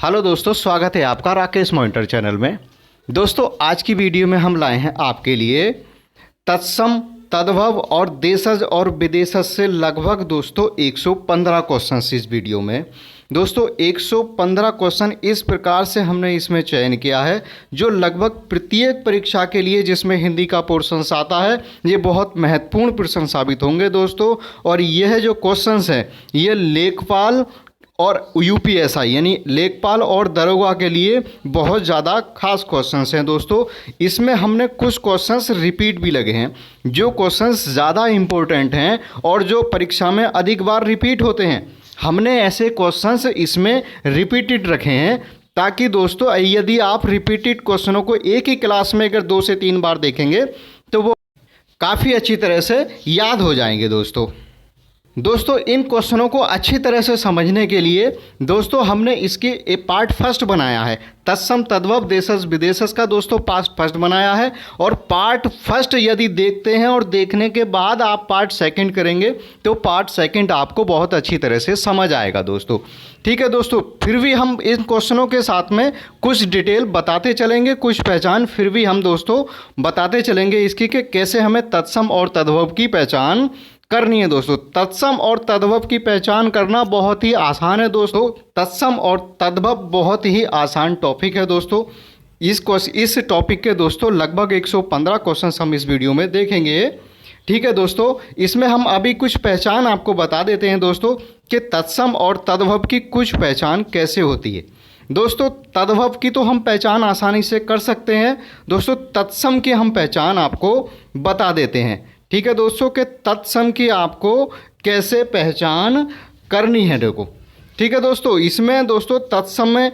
Hello दोस्तों, स्वागत है आपका राकेश मॉनिटर चैनल में। दोस्तों आज की वीडियो में हम लाए हैं आपके लिए तत्सम, तद्भव और देशज और विदेशज से लगभग दोस्तों 115 क्वेश्चंस इस वीडियो में। दोस्तों 115 क्वेश्चन इस प्रकार से हमने इसमें चयन किया है जो लगभग प्रत्येक परीक्षा के लिए जिसमें हिंदी का पोर्शन आता है ये बहुत महत्वपूर्ण प्रश्न साबित होंगे दोस्तों। और यह जो क्वेश्चंस हैं ये लेखपाल और यूपीएसआई यानी लेखपाल और दरोगा के लिए बहुत ज़्यादा खास क्वेश्चंस हैं दोस्तों। इसमें हमने कुछ क्वेश्चंस रिपीट भी लगे हैं, जो क्वेश्चंस ज़्यादा इम्पोर्टेंट हैं और जो परीक्षा में अधिक बार रिपीट होते हैं। हमने ऐसे क्वेश्चंस इसमें रिपीटेड रखे हैं ताकि दोस्तों यदि आप रिपीटेड क्वेश्चनों को एक ही क्लास में अगर 2 से 3 बार देखेंगे तो वो काफ़ी अच्छी तरह से याद हो जाएंगे दोस्तों इन क्वेश्चनों को अच्छी तरह से समझने के लिए दोस्तों हमने इसकी एक पार्ट फर्स्ट बनाया है। तत्सम, तद्भव, देशज विदेशज का दोस्तों पार्ट फर्स्ट बनाया है। और पार्ट फर्स्ट यदि देखते हैं और देखने के बाद आप पार्ट सेकंड करेंगे तो पार्ट सेकंड आपको बहुत अच्छी तरह से समझ आएगा दोस्तों। ठीक है दोस्तों, फिर भी हम इन क्वेश्चनों के साथ में कुछ डिटेल बताते चलेंगे, कुछ पहचान फिर भी हम दोस्तों बताते चलेंगे इसकी कि कैसे हमें तत्सम और तद्भव की पहचान करनी है दोस्तों। तत्सम और तद्भव की पहचान करना बहुत ही आसान है दोस्तों। तत्सम और तद्भव बहुत ही आसान टॉपिक है दोस्तों। इस टॉपिक के दोस्तों लगभग 115 क्वेश्चंस हम इस वीडियो में देखेंगे। ठीक है दोस्तों, इसमें हम अभी कुछ पहचान आपको बता देते हैं दोस्तों कि तत्सम और तद्भव की कुछ पहचान कैसे होती है। दोस्तों तद्भव की तो हम पहचान आसानी से कर सकते हैं दोस्तों, तत्सम की हम पहचान आपको बता देते हैं। ठीक है दोस्तों कि तत्सम की आपको कैसे पहचान करनी है देखो। ठीक है दोस्तों, इसमें दोस्तों तत्सम में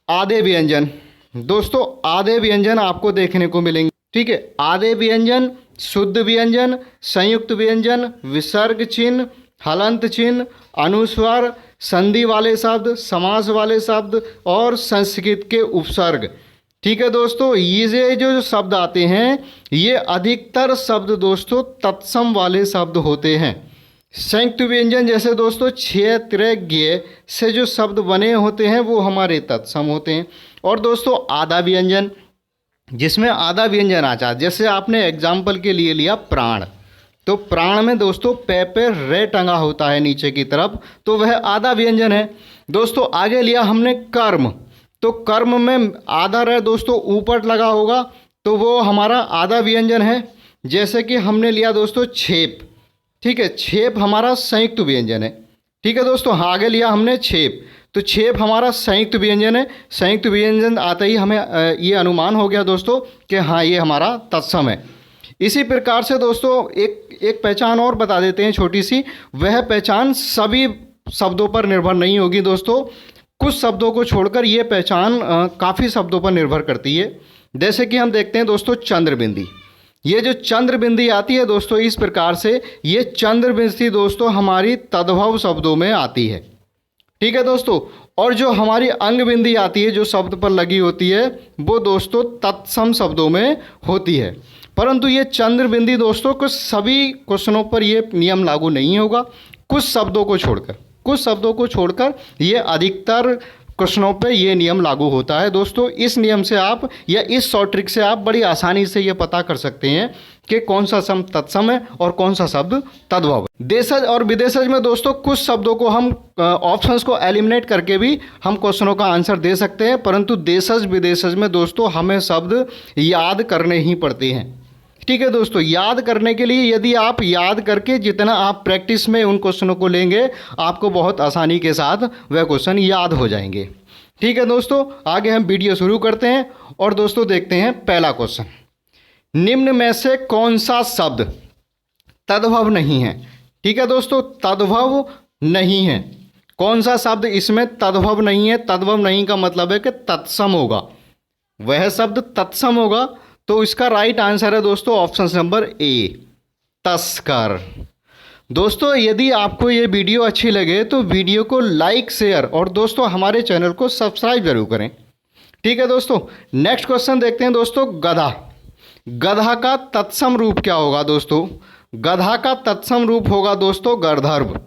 आधे व्यंजन दोस्तों आधे व्यंजन आपको देखने को मिलेंगे। ठीक है, आधे व्यंजन, शुद्ध व्यंजन, संयुक्त व्यंजन, विसर्ग चिन्ह, हलंत चिन्ह, अनुस्वार, संधि वाले शब्द, समास वाले शब्द और संस्कृत के उपसर्ग। ठीक है दोस्तों, ये जो शब्द आते हैं ये अधिकतर शब्द दोस्तों तत्सम वाले शब्द होते हैं। संयुक्त व्यंजन जैसे दोस्तों क्षय, त्रय, ज्ञ से जो शब्द बने होते हैं वो हमारे तत्सम होते हैं। और दोस्तों आधा व्यंजन, जिसमें आधा व्यंजन आ जाए, जैसे आपने एग्जाम्पल के लिए लिया प्राण, तो प्राण में दोस्तों पे पे रे टंगा होता है नीचे की तरफ, तो वह आधा व्यंजन है दोस्तों। आगे लिया हमने कर्म, तो कर्म में आधा रे दोस्तों ऊपर लगा होगा तो वो हमारा आधा व्यंजन है। जैसे कि हमने लिया दोस्तों छेप, ठीक है, छेप हमारा संयुक्त व्यंजन है। ठीक है दोस्तों, हाँ आगे लिया हमने छेप, तो छेप हमारा संयुक्त व्यंजन है। संयुक्त व्यंजन आते ही हमें ये अनुमान हो गया दोस्तों कि हाँ ये हमारा तत्सम है। इसी प्रकार से दोस्तों एक पहचान और बता देते हैं छोटी सी। वह पहचान सभी शब्दों पर निर्भर नहीं होगी दोस्तों, कुछ शब्दों को छोड़कर ये पहचान काफ़ी शब्दों पर निर्भर करती है। जैसे कि हम देखते हैं दोस्तों चंद्रबिंदी, ये जो चंद्रबिंदी आती है दोस्तों इस प्रकार से, ये चंद्रबिंदी दोस्तों हमारी तद्भव शब्दों में आती है। ठीक है दोस्तों, और जो हमारी अंगबिंदी आती है जो शब्द पर लगी होती है वो दोस्तों तत्सम शब्दों में होती है। परंतु ये चंद्रबिंदी दोस्तों कुछ सभी क्वेश्चनों पर ये नियम लागू नहीं होगा, कुछ शब्दों को छोड़कर ये अधिकतर क्वेश्चनों पे ये नियम लागू होता है दोस्तों। इस नियम से आप या इस शॉर्ट ट्रिक से आप बड़ी आसानी से ये पता कर सकते हैं कि कौन सा शब्द तत्सम है और कौन सा शब्द तद्भव है। देशज और विदेशज में दोस्तों कुछ शब्दों को हम ऑप्शंस को एलिमिनेट करके भी हम क्वेश्चनों का आंसर दे सकते हैं, परंतु देशज विदेशज में दोस्तों हमें शब्द याद करने ही पड़ते हैं। ठीक है दोस्तों, याद करने के लिए यदि आप याद करके जितना आप प्रैक्टिस में उन क्वेश्चनों को लेंगे आपको बहुत आसानी के साथ वह क्वेश्चन याद हो जाएंगे। ठीक है दोस्तों, आगे हम वीडियो शुरू करते हैं और दोस्तों देखते हैं पहला क्वेश्चन। निम्न में से कौन सा शब्द तद्भव नहीं है? ठीक है दोस्तों, तद्भव नहीं है। कौन सा शब्द इसमें तद्भव नहीं है? तद्भव नहीं का मतलब है कि तत्सम होगा, वह शब्द तत्सम होगा। तो इसका राइट आंसर है दोस्तों ऑप्शन नंबर ए, तस्कर। दोस्तों यदि आपको ये वीडियो अच्छी लगे तो वीडियो को लाइक, शेयर और दोस्तों हमारे चैनल को सब्सक्राइब जरूर करें। ठीक है दोस्तों, नेक्स्ट क्वेश्चन देखते हैं दोस्तों। गधा, गधा का तत्सम रूप क्या होगा दोस्तों? गधा का तत्सम रूप होगा दोस्तों गर्दभ,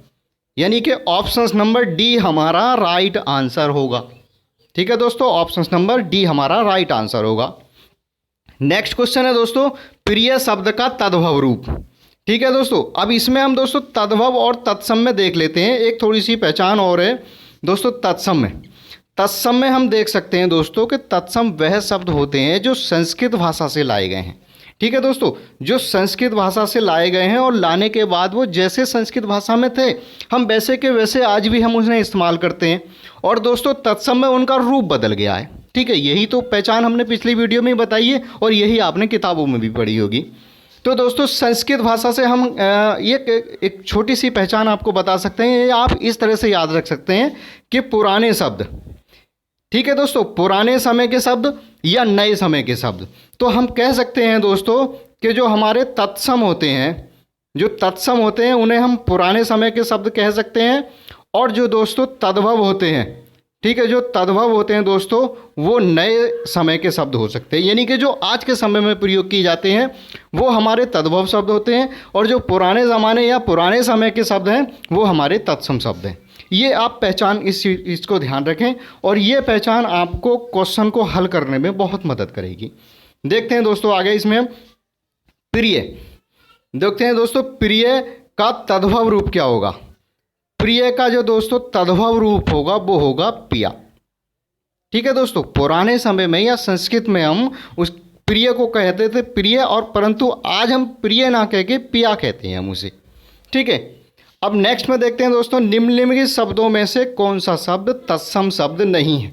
यानी कि ऑप्शन नंबर डी हमारा राइट आंसर होगा। ठीक है दोस्तों, ऑप्शन नंबर डी हमारा राइट आंसर होगा। नेक्स्ट क्वेश्चन है दोस्तों, प्रिय शब्द का तद्भव रूप। ठीक है दोस्तों, अब इसमें हम दोस्तों तद्भव और तत्सम में देख लेते हैं। एक थोड़ी सी पहचान और है दोस्तों तत्सम में। तत्सम में हम देख सकते हैं दोस्तों कि तत्सम वह शब्द होते हैं जो संस्कृत भाषा से लाए गए हैं। ठीक है दोस्तों, जो संस्कृत भाषा से लाए गए हैं और लाने के बाद वो जैसे संस्कृत भाषा में थे हम वैसे के वैसे आज भी हम उन्हें इस्तेमाल करते हैं। और दोस्तों तत्सम में उनका रूप बदल गया है। ठीक है, यही तो पहचान हमने पिछली वीडियो में बताई है और यही आपने किताबों में भी पढ़ी होगी। तो दोस्तों संस्कृत भाषा से हम एक छोटी सी पहचान आपको बता सकते हैं। आप इस तरह से याद रख सकते हैं कि पुराने शब्द, ठीक है दोस्तों, पुराने समय के शब्द या नए समय के शब्द। तो हम कह सकते हैं दोस्तों कि जो हमारे तत्सम होते हैं, जो तत्सम होते हैं उन्हें हम पुराने समय के शब्द कह सकते हैं। और जो दोस्तों तद्भव होते हैं, ठीक है, जो तद्भव होते हैं दोस्तों वो नए समय के शब्द हो सकते हैं। यानी कि जो आज के समय में प्रयोग किए जाते हैं वो हमारे तद्भव शब्द होते हैं और जो पुराने ज़माने या पुराने समय के शब्द हैं वो हमारे तत्सम शब्द हैं। ये आप पहचान इसको ध्यान रखें और ये पहचान आपको क्वेश्चन को हल करने में बहुत मदद करेगी। देखते हैं दोस्तों आगे इसमें हम प्रिय देखते हैं दोस्तों, प्रिय का तद्भव रूप क्या होगा। प्रिय का जो दोस्तों तद्भव रूप होगा वो होगा पिया। ठीक है दोस्तों, पुराने समय में या संस्कृत में हम उस प्रिय को कहते थे प्रिय, और परंतु आज हम प्रिय ना कह के पिया कहते हैं हम उसे। ठीक है, अब नेक्स्ट में देखते हैं दोस्तों, निम्नलिखित शब्दों में से कौन सा शब्द तत्सम शब्द नहीं है।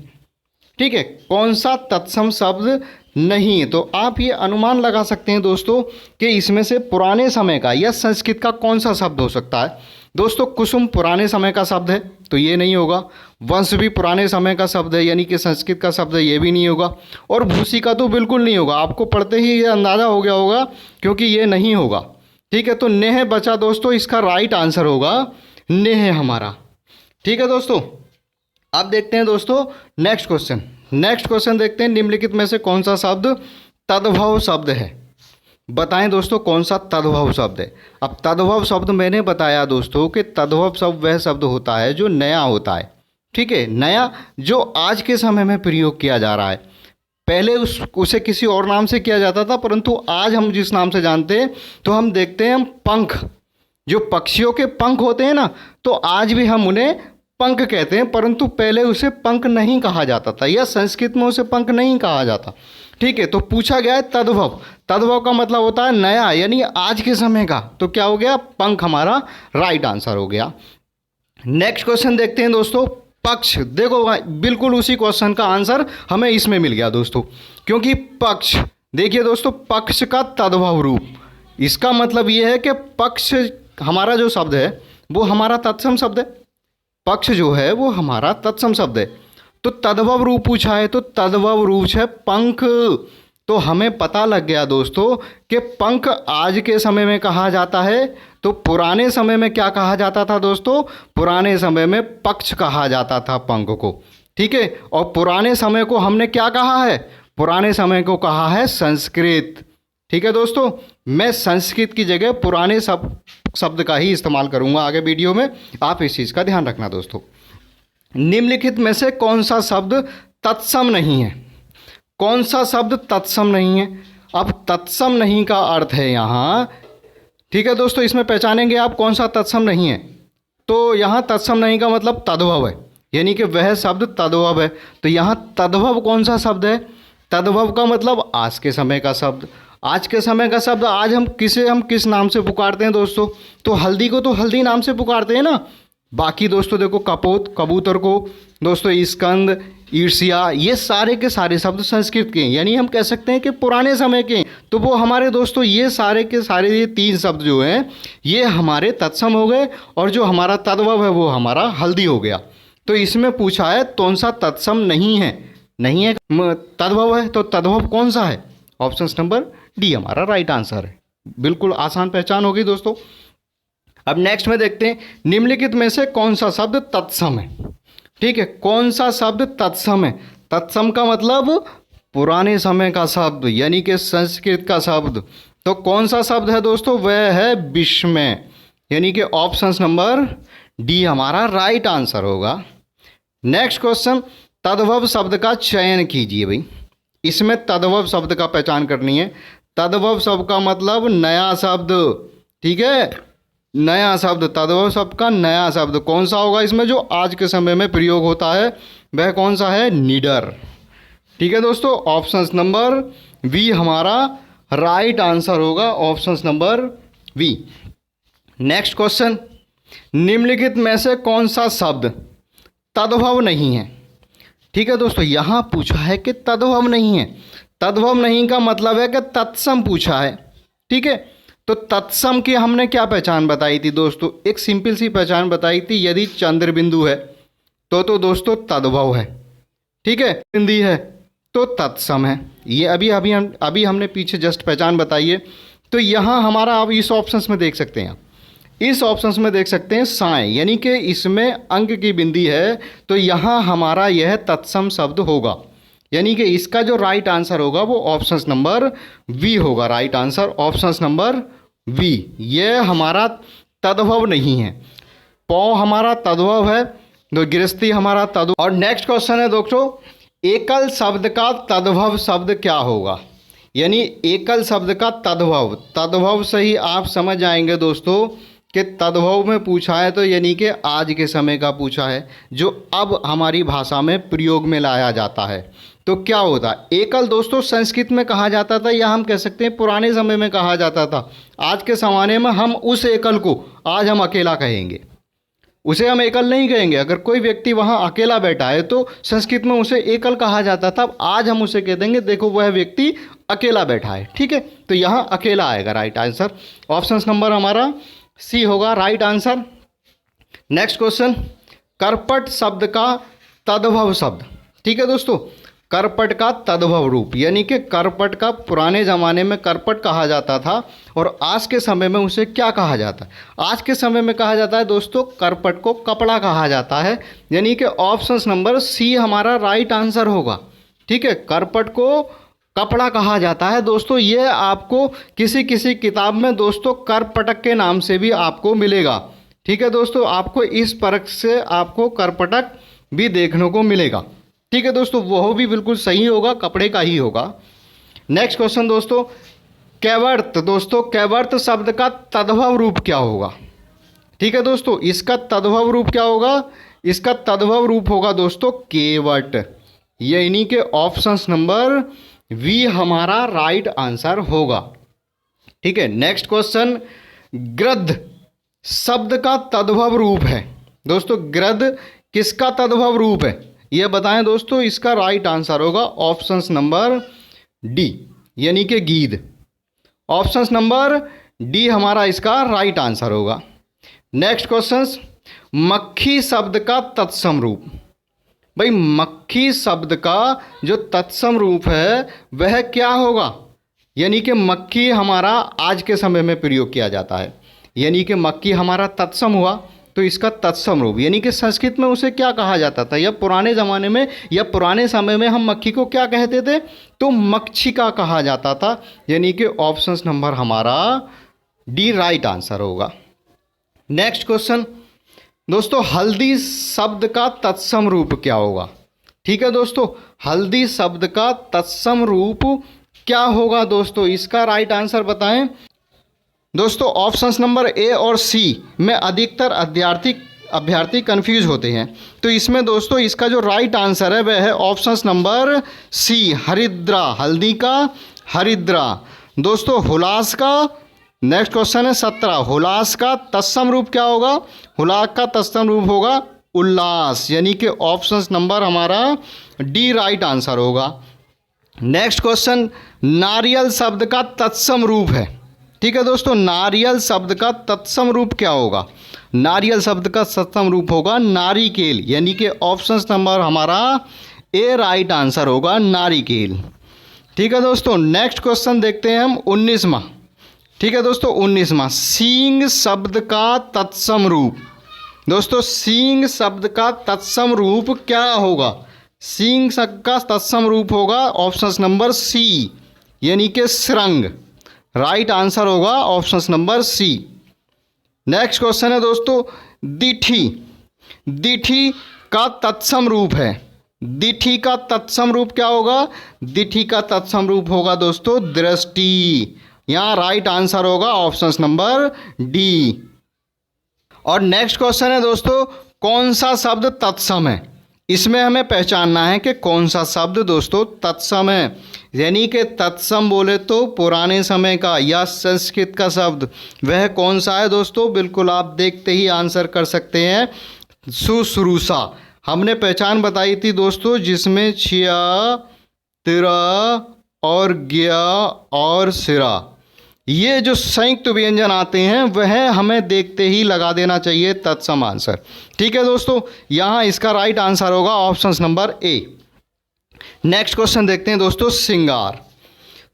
ठीक है, कौन सा तत्सम शब्द नहीं है। तो आप ये अनुमान लगा सकते हैं दोस्तों कि इसमें से पुराने समय का या संस्कृत का कौन सा शब्द हो सकता है। दोस्तों कुसुम पुराने समय का शब्द है तो ये नहीं होगा। वंश भी पुराने समय का शब्द है यानी कि संस्कृत का शब्द है, ये भी नहीं होगा। और भूसी का तो बिल्कुल नहीं होगा, आपको पढ़ते ही ये अंदाज़ा हो गया होगा क्योंकि ये नहीं होगा। ठीक है, तो नेह बचा दोस्तों, इसका राइट आंसर होगा नेह हमारा। ठीक है दोस्तों, अब देखते हैं दोस्तों नेक्स्ट क्वेश्चन। नेक्स्ट क्वेश्चन देखते हैं, निम्नलिखित में से कौन सा शब्द तद्भव शब्द है। बताएं दोस्तों कौन सा तद्भव शब्द है। अब तद्भव शब्द मैंने बताया दोस्तों कि तद्भव शब्द वह शब्द होता है जो नया होता है। ठीक है, नया जो आज के समय में प्रयोग किया जा रहा है। पहले उसे किसी और नाम से किया जाता था, परंतु आज हम जिस नाम से जानते हैं तो हम देखते हैं हम पंख, जो पक्षियों के पंख होते हैं ना, तो आज भी हम उन्हें पंख कहते हैं, परंतु पहले उसे पंख नहीं कहा जाता था या संस्कृत में उसे पंख नहीं कहा जाता। ठीक है, तो पूछा गया है तद्भव। तद्भव का मतलब होता है नया यानी आज के समय का, तो क्या हो गया, पंख हमारा राइट आंसर हो गया। नेक्स्ट क्वेश्चन देखते हैं दोस्तों, पक्ष। देखो बिल्कुल उसी क्वेश्चन का आंसर हमें इसमें मिल गया दोस्तों, क्योंकि पक्ष, देखिए दोस्तों पक्ष का तद्भव रूप, इसका मतलब ये है कि पक्ष हमारा जो शब्द है वो हमारा तत्सम शब्द है। पक्ष जो है वो हमारा तत्सम शब्द है। तो तद्भव रूप पूछा है तो तद्भव रूप है पंख। तो हमें पता लग गया दोस्तों कि पंख आज के समय में कहा जाता है, तो पुराने समय में क्या कहा जाता था दोस्तों, पुराने समय में पक्ष कहा जाता था पंख को। ठीक है, और पुराने समय को हमने क्या कहा है, पुराने समय को कहा है संस्कृत। ठीक है दोस्तों, मैं संस्कृत की जगह पुराने शब्द का ही इस्तेमाल करूंगा आगे वीडियो में, आप इस चीज़ का ध्यान रखना दोस्तों। निम्नलिखित में से कौन सा शब्द तत्सम नहीं है। कौन सा शब्द तत्सम नहीं है। अब तत्सम नहीं का अर्थ है यहाँ, ठीक है दोस्तों, इसमें पहचानेंगे आप कौन सा तत्सम नहीं है। तो यहाँ तत्सम नहीं का मतलब तद्भव है, यानी कि वह शब्द तद्भव है। तो यहाँ तद्भव कौन सा शब्द है, तद्भव का मतलब आज के समय का शब्द। आज के समय का शब्द आज हम किस नाम से पुकारते हैं दोस्तों, तो हल्दी को तो हल्दी नाम से पुकारते हैं ना। बाकी दोस्तों देखो कपोत, कबूतर को दोस्तों स्कंद, ईर्ष्या, ये सारे के सारे शब्द संस्कृत के हैं, यानी हम कह सकते हैं कि पुराने समय के। तो वो हमारे दोस्तों ये सारे के सारे ये तीन शब्द जो हैं ये हमारे तत्सम हो गए, और जो हमारा तद्भव है वो हमारा हल्दी हो गया। तो इसमें पूछा है कौन सा तत्सम नहीं है, नहीं है तद्भव है, तो तद्भव कौन सा है, ऑप्शन नंबर डी हमारा राइट आंसर है। बिल्कुल आसान पहचान होगी दोस्तों। अब नेक्स्ट में देखते हैं, निम्नलिखित में से कौन सा शब्द तत्सम है। ठीक है, कौन सा शब्द तत्सम है। तत्सम का मतलब पुराने समय का शब्द, यानी कि संस्कृत का शब्द। तो कौन सा शब्द है दोस्तों, वह है विस्मय, यानी कि ऑप्शन नंबर डी हमारा राइट आंसर होगा। नेक्स्ट क्वेश्चन, तद्भव शब्द का चयन कीजिए भाई। इसमें तद्भव शब्द का पहचान करनी है। तद्भव शब्द का मतलब नया शब्द, ठीक है, नया शब्द। तद्भव शब्द का नया शब्द कौन सा होगा इसमें जो आज के समय में प्रयोग होता है, वह कौन सा है? निडर। ठीक है दोस्तों, ऑप्शन नंबर बी हमारा राइट आंसर होगा, option number B. Next question, निम्नलिखित में से कौन सा शब्द तद्भव नहीं है? ठीक है दोस्तों, यहाँ पूछा है कि तद्भव नहीं है। तद्भव नहीं का मतलब है कि तत्सम पूछा है। ठीक है, तो तत्सम की हमने क्या पहचान बताई थी दोस्तों? एक सिंपल सी पहचान बताई थी, यदि चंद्र बिंदु है तो दोस्तों तद्भव है। ठीक है, बिंदी है तो तत्सम है। ये अभी हमने पीछे जस्ट पहचान बताई है। तो यहाँ हमारा आप इस ऑप्शंस में देख सकते हैं, इस ऑप्शंस में देख सकते हैं साए, यानी कि इसमें अंक की बिंदी है, तो यहाँ हमारा यह तत्सम शब्द होगा। यानी कि इसका जो राइट आंसर होगा वो ऑप्शन नंबर बी होगा। Right answer option number B. यह हमारा तद्भव नहीं है। पौ हमारा तद्भव है, तो गृहस्थी हमारा तद्भव। और नेक्स्ट क्वेश्चन है दोस्तों, एकल शब्द का तद्भव शब्द क्या होगा? यानी एकल शब्द का तद्भव, तद्भव से ही आप समझ जाएंगे दोस्तों कि तद्भव में पूछा है तो यानी कि आज के समय का पूछा है, जो अब हमारी भाषा में प्रयोग में लाया जाता है। तो क्या होता है? एकल दोस्तों संस्कृत में कहा जाता था, या हम कह सकते हैं पुराने समय में कहा जाता था। आज के ज़माने में हम उस एकल को आज हम अकेला कहेंगे, उसे हम एकल नहीं कहेंगे। अगर कोई व्यक्ति वहाँ अकेला बैठा है तो संस्कृत में उसे एकल कहा जाता था, आज हम उसे कह देंगे देखो वह व्यक्ति अकेला बैठा है। ठीक है, तो यहाँ अकेला आएगा राइट आंसर, ऑप्शन नंबर हमारा सी होगा राइट आंसर। नेक्स्ट क्वेश्चन, करपट शब्द का तद्भव शब्द। ठीक है दोस्तों, करपट का तद्भव रूप, यानी कि करपट का पुराने ज़माने में करपट कहा जाता था, और आज के समय में उसे क्या कहा जाता है? आज के समय में कहा जाता है दोस्तों करपट को कपड़ा कहा जाता है, यानी कि ऑप्शन नंबर सी हमारा राइट आंसर होगा। ठीक है, करपट को कपड़ा कहा जाता है दोस्तों। ये आपको किसी किसी किताब में दोस्तों करपटक के नाम से भी आपको मिलेगा। ठीक है दोस्तों, आपको इस परख से आपको करपटक भी देखने को मिलेगा। ठीक है दोस्तों, वह भी बिल्कुल सही होगा, कपड़े का ही होगा। नेक्स्ट क्वेश्चन दोस्तों, कैवर्त। दोस्तों कैवर्त शब्द का तद्भव रूप क्या होगा? ठीक है दोस्तों, इसका तद्भव रूप क्या होगा? इसका तद्भव रूप होगा दोस्तों केवट, यानी कि ऑप्शन नंबर वी हमारा राइट आंसर होगा। ठीक है, नेक्स्ट क्वेश्चन, गृध्र शब्द का तद्भव रूप है। दोस्तों गृध्र किसका तद्भव रूप है यह बताएं दोस्तों। इसका राइट आंसर होगा ऑप्शन नंबर डी, यानी कि गीध। ऑप्शन नंबर डी हमारा इसका राइट आंसर होगा। नेक्स्ट क्वेश्चन, मक्खी शब्द का तत्सम रूप। भाई मक्खी शब्द का जो तत्सम रूप है वह क्या होगा? यानी कि मक्खी हमारा आज के समय में प्रयोग किया जाता है, यानी कि मक्खी हमारा तत्सम हुआ, तो इसका तत्सम रूप, यानी कि संस्कृत में उसे क्या कहा जाता था, या पुराने ज़माने में या पुराने समय में हम मक्खी को क्या कहते थे? तो मक्षिका कहा जाता था, यानी कि ऑप्शन नंबर हमारा डी राइट आंसर होगा। नेक्स्ट क्वेश्चन दोस्तों, हल्दी शब्द का तत्सम रूप क्या होगा? ठीक है दोस्तों, हल्दी शब्द का तत्सम रूप क्या होगा दोस्तों? इसका राइट आंसर बताएं दोस्तों। ऑप्शंस नंबर ए और सी में अधिकतर अभ्यर्थी कंफ्यूज होते हैं, तो इसमें दोस्तों इसका जो राइट आंसर है वह है ऑप्शंस नंबर सी, हरिद्रा। हल्दी का हरिद्रा। दोस्तों हुलास का नेक्स्ट क्वेश्चन है 17, हुलास का तत्सम रूप क्या होगा? हुलास का तत्सम रूप होगा उल्लास, यानी कि ऑप्शन नंबर हमारा डी राइट आंसर होगा। नेक्स्ट क्वेश्चन, नारियल शब्द का तत्सम रूप है। ठीक है दोस्तों, नारियल शब्द का तत्सम रूप क्या होगा? नारियल शब्द का तत्सम रूप होगा नारिकेल, यानी कि ऑप्शन नंबर हमारा ए राइट आंसर होगा नारिकेल। ठीक है दोस्तों, नेक्स्ट क्वेश्चन देखते हैं हम 19वां। ठीक है दोस्तों, 19वां, सींग शब्द का तत्सम रूप। दोस्तों सींग शब्द का तत्सम रूप क्या होगा? सींग शब्द का तत्सम रूप होगा ऑप्शन नंबर सी, यानी कि श्रृंग। राइट आंसर होगा option number C. Next question है दोस्तों, दिठी। दिठी का तत्सम रूप है। दिठि का तत्सम रूप क्या होगा? दिठि का तत्सम रूप होगा दोस्तों दृष्टि। यहाँ राइट आंसर होगा ऑप्शन नंबर डी। और नेक्स्ट क्वेश्चन है दोस्तों, कौन सा शब्द तत्सम है? इसमें हमें पहचानना है कि कौन सा शब्द दोस्तों तत्सम है। यानी कि तत्सम बोले तो पुराने समय का या संस्कृत का शब्द, वह कौन सा है दोस्तों? बिल्कुल आप देखते ही आंसर कर सकते हैं, शुश्रूषा। हमने पहचान बताई थी दोस्तों, जिसमें छिया, तिरा और ज्ञा और सिरा, ये जो संयुक्त व्यंजन आते हैं वह हमें देखते ही लगा देना चाहिए तत्सम आंसर। ठीक है दोस्तों, यहाँ इसका राइट आंसर होगा option number A. Next question देखते हैं दोस्तों, श्रृंगार।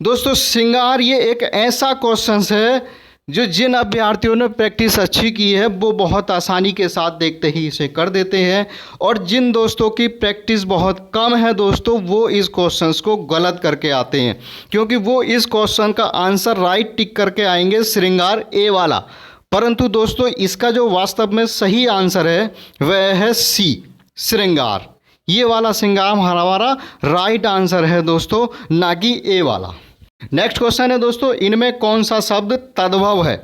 दोस्तों श्रृंगार ये एक ऐसा क्वेश्चन है जो जिन अभ्यर्थियों ने प्रैक्टिस अच्छी की है वो बहुत आसानी के साथ देखते ही इसे कर देते हैं, और जिन दोस्तों की प्रैक्टिस बहुत कम है दोस्तों वो इस क्वेश्चंस को गलत करके आते हैं, क्योंकि वो इस क्वेश्चन का आंसर राइट टिक करके आएंगे श्रृंगार ए वाला। परंतु दोस्तों इसका जो वास्तव में सही आंसर है वह है सी, श्रृंगार। ये वाला श्रृंगार हमारा राइट आंसर है दोस्तों, ना कि ए वाला। नेक्स्ट क्वेश्चन है दोस्तों, इनमें कौन सा शब्द तद्भव है?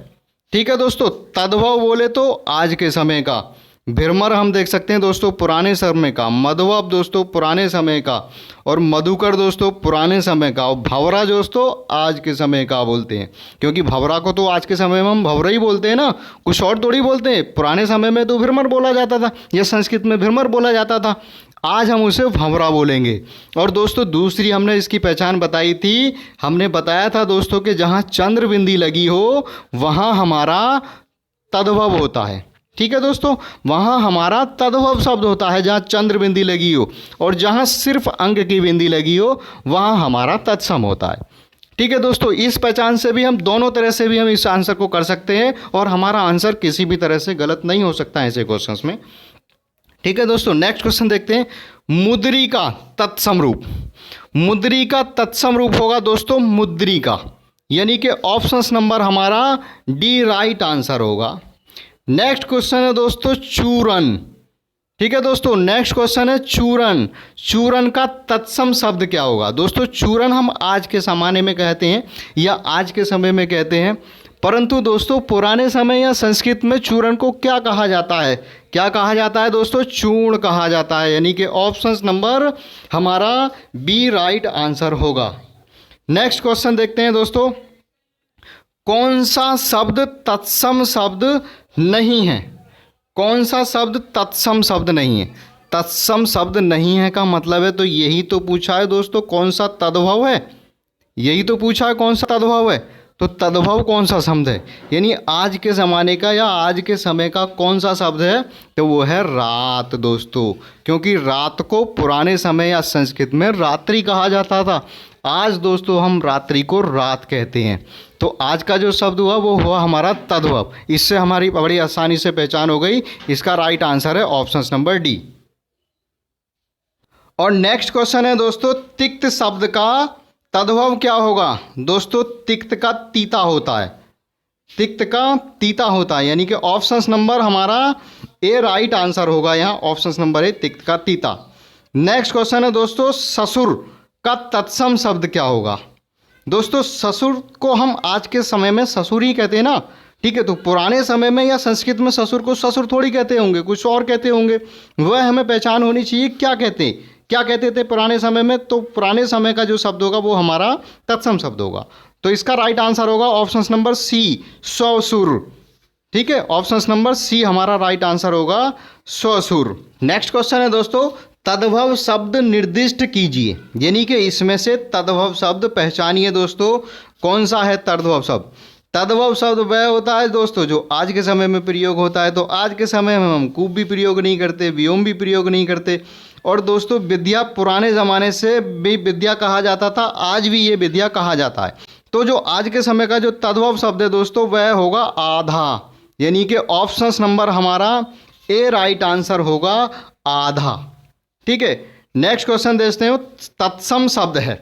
ठीक है दोस्तों, तद्भव बोले तो आज के समय का, भीरमर हम देख सकते हैं दोस्तों पुराने समय का, मधुवब दोस्तों पुराने समय का, और मधुकर दोस्तों पुराने समय का, और भंवरा दोस्तों आज के समय का बोलते हैं। क्योंकि भंवरा को तो आज के समय में हम भंवरा ही बोलते हैं ना, कुछ और थोड़ी बोलते हैं। पुराने समय में तो भीरमर बोला जाता था या संस्कृत में भीरमर बोला जाता था, आज हम उसे भंवरा बोलेंगे। और दोस्तों दूसरी हमने इसकी पहचान बताई थी, हमने बताया था दोस्तों कि जहाँ चंद्र बिंदी लगी हो वहाँ हमारा तद्भव होता है। ठीक है दोस्तों, वहाँ हमारा तद्भव शब्द होता है जहाँ चंद्र बिंदी लगी हो, और जहाँ सिर्फ अंक की बिंदी लगी हो वहाँ हमारा तत्सम होता है। ठीक है दोस्तों, इस पहचान से भी हम दोनों तरह से भी हम इस आंसर को कर सकते हैं, और हमारा आंसर किसी भी तरह से गलत नहीं हो सकता है ऐसे क्वेश्चंस में। ठीक है दोस्तों, नेक्स्ट क्वेश्चन देखते हैं, मुद्री का तत्सम रूप। मुद्री का तत्सम रूप होगा दोस्तों मुद्री का, यानी कि ऑप्शन नंबर हमारा डी राइट आंसर होगा। नेक्स्ट क्वेश्चन है दोस्तों चूरन। ठीक है दोस्तों, नेक्स्ट क्वेश्चन है चूरन। चूरन का तत्सम शब्द क्या होगा? दोस्तों चूरन हम आज के ज़माने में कहते हैं या आज के समय में कहते हैं, परंतु दोस्तों पुराने समय या संस्कृत में चूरन को क्या कहा जाता है? क्या कहा जाता है दोस्तों? चूर्ण कहा जाता है, यानी कि ऑप्शन नंबर हमारा बी राइट आंसर होगा। नेक्स्ट क्वेश्चन देखते हैं दोस्तों, कौन सा शब्द तत्सम शब्द नहीं है? कौन सा शब्द तत्सम शब्द नहीं है? तत्सम शब्द नहीं है का मतलब है तो यही तो पूछा है दोस्तों, कौन सा तद्भव है? यही तो पूछा है कौन सा तद्भव है। तो तद्भव कौन सा शब्द है, यानी आज के ज़माने का या आज के समय का कौन सा शब्द है? तो वो है रात दोस्तों, क्योंकि रात को पुराने समय या संस्कृत में रात्रि कहा जाता था। आज दोस्तों हम रात्रि को रात कहते हैं। तो आज का जो शब्द हुआ वो हुआ हमारा तद्भव। इससे हमारी बड़ी आसानी से पहचान हो गई। इसका राइट आंसर है ऑप्शन नंबर डी। और नेक्स्ट क्वेश्चन है दोस्तों, तिक्त शब्द का तद्भव क्या होगा? दोस्तों तिक्त का तीता होता है, तिक्त का तीता होता है, यानी कि ऑप्शन नंबर हमारा ए राइट आंसर होगा। यहाँ ऑप्शन नंबर ए तिक्त का तीता। नेक्स्ट क्वेश्चन है दोस्तों, ससुर का तत्सम शब्द क्या होगा? दोस्तों ससुर को हम आज के समय में ससुर ही कहते हैं ना। ठीक है, तो पुराने समय में या संस्कृत में ससुर को ससुर थोड़ी कहते होंगे, कुछ और कहते होंगे। वह हमें पहचान होनी चाहिए क्या कहते हैं, क्या कहते थे पुराने समय में। तो पुराने समय का जो शब्द होगा वो हमारा तत्सम शब्द होगा। तो इसका राइट आंसर होगा ऑप्शन नंबर सी, ससुर। ठीक है, ऑप्शन नंबर सी हमारा राइट आंसर होगा, ससुर। नेक्स्ट क्वेश्चन है दोस्तों, तद्भव शब्द निर्दिष्ट कीजिए, यानी कि इसमें से तद्भव शब्द पहचानिए दोस्तों, कौन सा है तद्भव शब्द। तद्भव शब्द वह होता है दोस्तों जो आज के समय में प्रयोग होता है। तो आज के समय में हम कूप भी प्रयोग नहीं करते, व्योम भी प्रयोग नहीं करते। और दोस्तों विद्या पुराने ज़माने से भी विद्या कहा जाता था, आज भी ये विद्या कहा जाता है। तो जो आज के समय का जो तद्भव शब्द है दोस्तों वह होगा आधा, यानी कि ऑप्शन नंबर हमारा ए राइट आंसर होगा, आधा। ठीक है, नेक्स्ट क्वेश्चन देखते हैं, तत्सम शब्द है।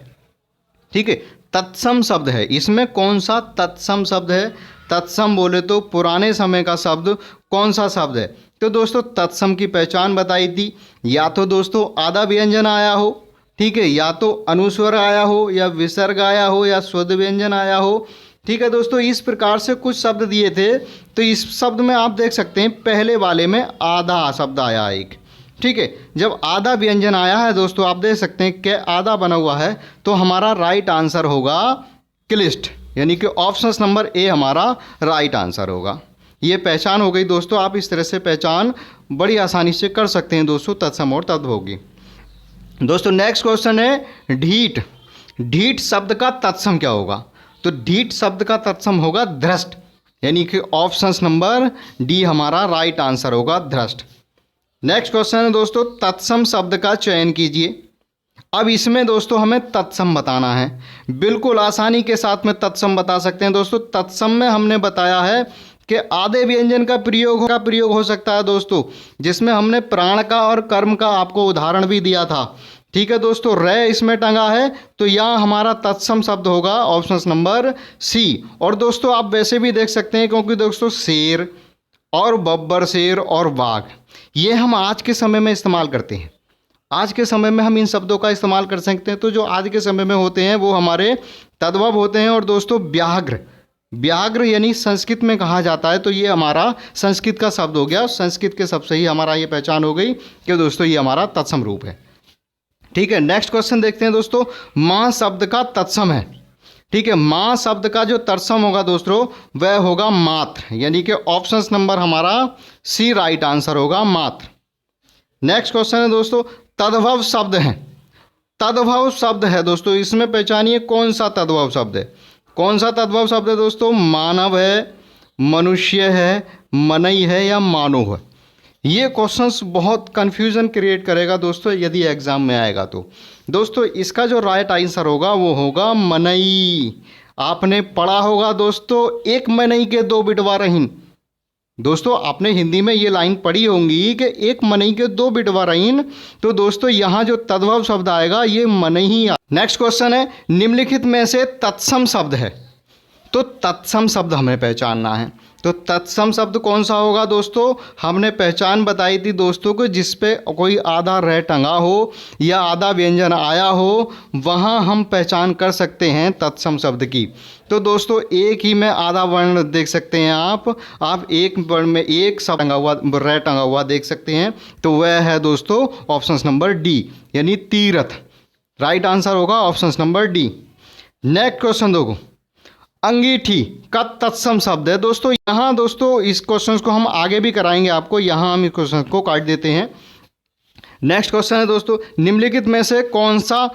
ठीक है, तत्सम शब्द है, इसमें कौन सा तत्सम शब्द है? तत्सम बोले तो पुराने समय का शब्द कौन सा शब्द है? तो दोस्तों तत्सम की पहचान बताई थी, या तो दोस्तों आधा व्यंजन आया हो, ठीक है, या तो अनुस्वर आया हो, या विसर्ग आया हो, या स्वस्थ व्यंजन आया हो, ठीक है दोस्तों। इस प्रकार से कुछ शब्द दिए थे। तो इस शब्द में आप देख सकते हैं पहले वाले में आधा शब्द आया एक, ठीक है। जब आधा व्यंजन आया है दोस्तों, आप देख सकते हैं कि आधा बना हुआ है, तो हमारा राइट आंसर होगा क्लिष्ट, यानी कि ऑप्शन नंबर ए हमारा राइट आंसर होगा। ये पहचान हो गई दोस्तों। आप इस तरह से पहचान बड़ी आसानी से कर सकते हैं दोस्तों तत्सम और तद्भोगी। दोस्तों नेक्स्ट क्वेश्चन है ढीठ। ढीठ शब्द का तत्सम क्या होगा? तो ढीठ शब्द का तत्सम होगा धृष्ट, यानी कि ऑप्शन नंबर डी हमारा राइट आंसर होगा धृष्ट। नेक्स्ट क्वेश्चन है दोस्तों तत्सम शब्द का चयन कीजिए। अब इसमें दोस्तों हमें तत्सम बताना है, बिल्कुल आसानी के साथ में तत्सम बता सकते हैं दोस्तों। तत्सम में हमने बताया है कि आधे व्यंजन का प्रयोग हो सकता है दोस्तों, जिसमें हमने प्राण का और कर्म का आपको उदाहरण भी दिया था, ठीक है दोस्तों। रे इसमें टंगा है, तो यहाँ हमारा तत्सम शब्द होगा ऑप्शन नंबर सी। और दोस्तों आप वैसे भी देख सकते हैं, क्योंकि दोस्तों शेर और बब्बर शेर और बाघ ये हम आज के समय में इस्तेमाल करते हैं। आज के समय में हम इन शब्दों का इस्तेमाल कर सकते हैं। तो जो आज के समय में होते हैं वो हमारे तद्भव होते हैं। और दोस्तों व्याघ्र, व्याघ्र यानी संस्कृत में कहा जाता है, तो ये हमारा संस्कृत का शब्द हो गया। संस्कृत के शब्द से ही हमारा ये पहचान हो गई कि दोस्तों ये हमारा तत्सम रूप है, ठीक है। नेक्स्ट क्वेश्चन देखते हैं दोस्तों। माँ शब्द का तत्सम है, ठीक है। माँ शब्द का जो तत्सम होगा दोस्तों वह होगा मात्र, यानी कि ऑप्शन नंबर हमारा सी राइट आंसर होगा मात्र। नेक्स्ट क्वेश्चन है दोस्तों तद्भव शब्द है। तद्भव शब्द है दोस्तों, इसमें पहचानिए कौन सा तद्भव शब्द है। कौन सा तद्भव शब्द है दोस्तों? मानव है, मनुष्य है, मनई है, या मानव है। ये क्वेश्चंस बहुत कन्फ्यूज़न क्रिएट करेगा दोस्तों यदि एग्जाम में आएगा तो। दोस्तों इसका जो राइट आंसर होगा वो होगा मनई। आपने पढ़ा होगा दोस्तों एक मनई के दो बिटवा रहीन। दोस्तों आपने हिंदी में ये लाइन पढ़ी होंगी कि एक मनई के दो बिटवा रहीन। तो दोस्तों यहाँ जो तद्भव शब्द आएगा ये मनई ही। नेक्स्ट क्वेश्चन है निम्नलिखित में से तत्सम शब्द है। तो तत्सम शब्द हमें पहचानना है। तो तत्सम शब्द कौन सा होगा दोस्तों? हमने पहचान बताई थी दोस्तों को जिस पे कोई आधा रह टंगा हो या आधा व्यंजन आया हो, वहाँ हम पहचान कर सकते हैं तत्सम शब्द की। तो दोस्तों एक ही में आधा वर्ण देख सकते हैं आप एक वर्ण में एक शब्द टंगा हुआ रह टंगा हुआ देख सकते हैं। तो वह है दोस्तों ऑप्शन नंबर डी, यानी तीर्थ। राइट आंसर होगा option number D. Next question देखो, अंगीठी का तत्सम शब्द है। दोस्तों यहाँ दोस्तों इस क्वेश्चन को हम आगे भी कराएंगे आपको, यहाँ हम इस क्वेश्चन को काट देते हैं। नेक्स्ट क्वेश्चन है दोस्तों निम्नलिखित में से कौन सा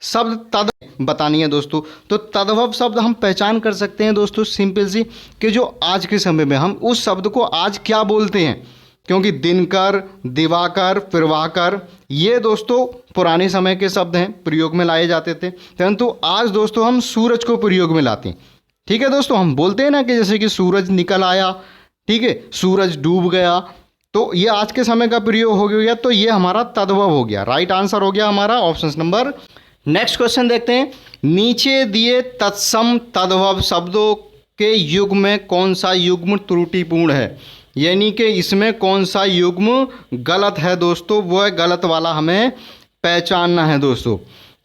शब्द तद्भव बतानी है दोस्तों। तो तद्भव शब्द हम पहचान कर सकते हैं दोस्तों सिंपल सी, कि जो आज के समय में हम उस शब्द को आज क्या बोलते हैं, क्योंकि दिनकर, दिवाकर, प्रभाकर ये दोस्तों पुराने समय के शब्द हैं, प्रयोग में लाए जाते थे। परंतु आज दोस्तों हम सूरज को प्रयोग में लाते हैं, ठीक है दोस्तों। हम बोलते हैं ना कि जैसे कि सूरज निकल आया, ठीक है, सूरज डूब गया, तो ये आज के समय का प्रयोग हो गया। तो ये हमारा तद्भव हो गया। राइट आंसर हो गया हमारा ऑप्शन नंबर। नेक्स्ट क्वेश्चन देखते हैं, नीचे दिए तत्सम तद्भव शब्दों के युग्म में कौन सा युग्म त्रुटिपूर्ण है, यानी कि इसमें कौन सा युग्म गलत है दोस्तों, वह गलत वाला हमें पहचानना है दोस्तों।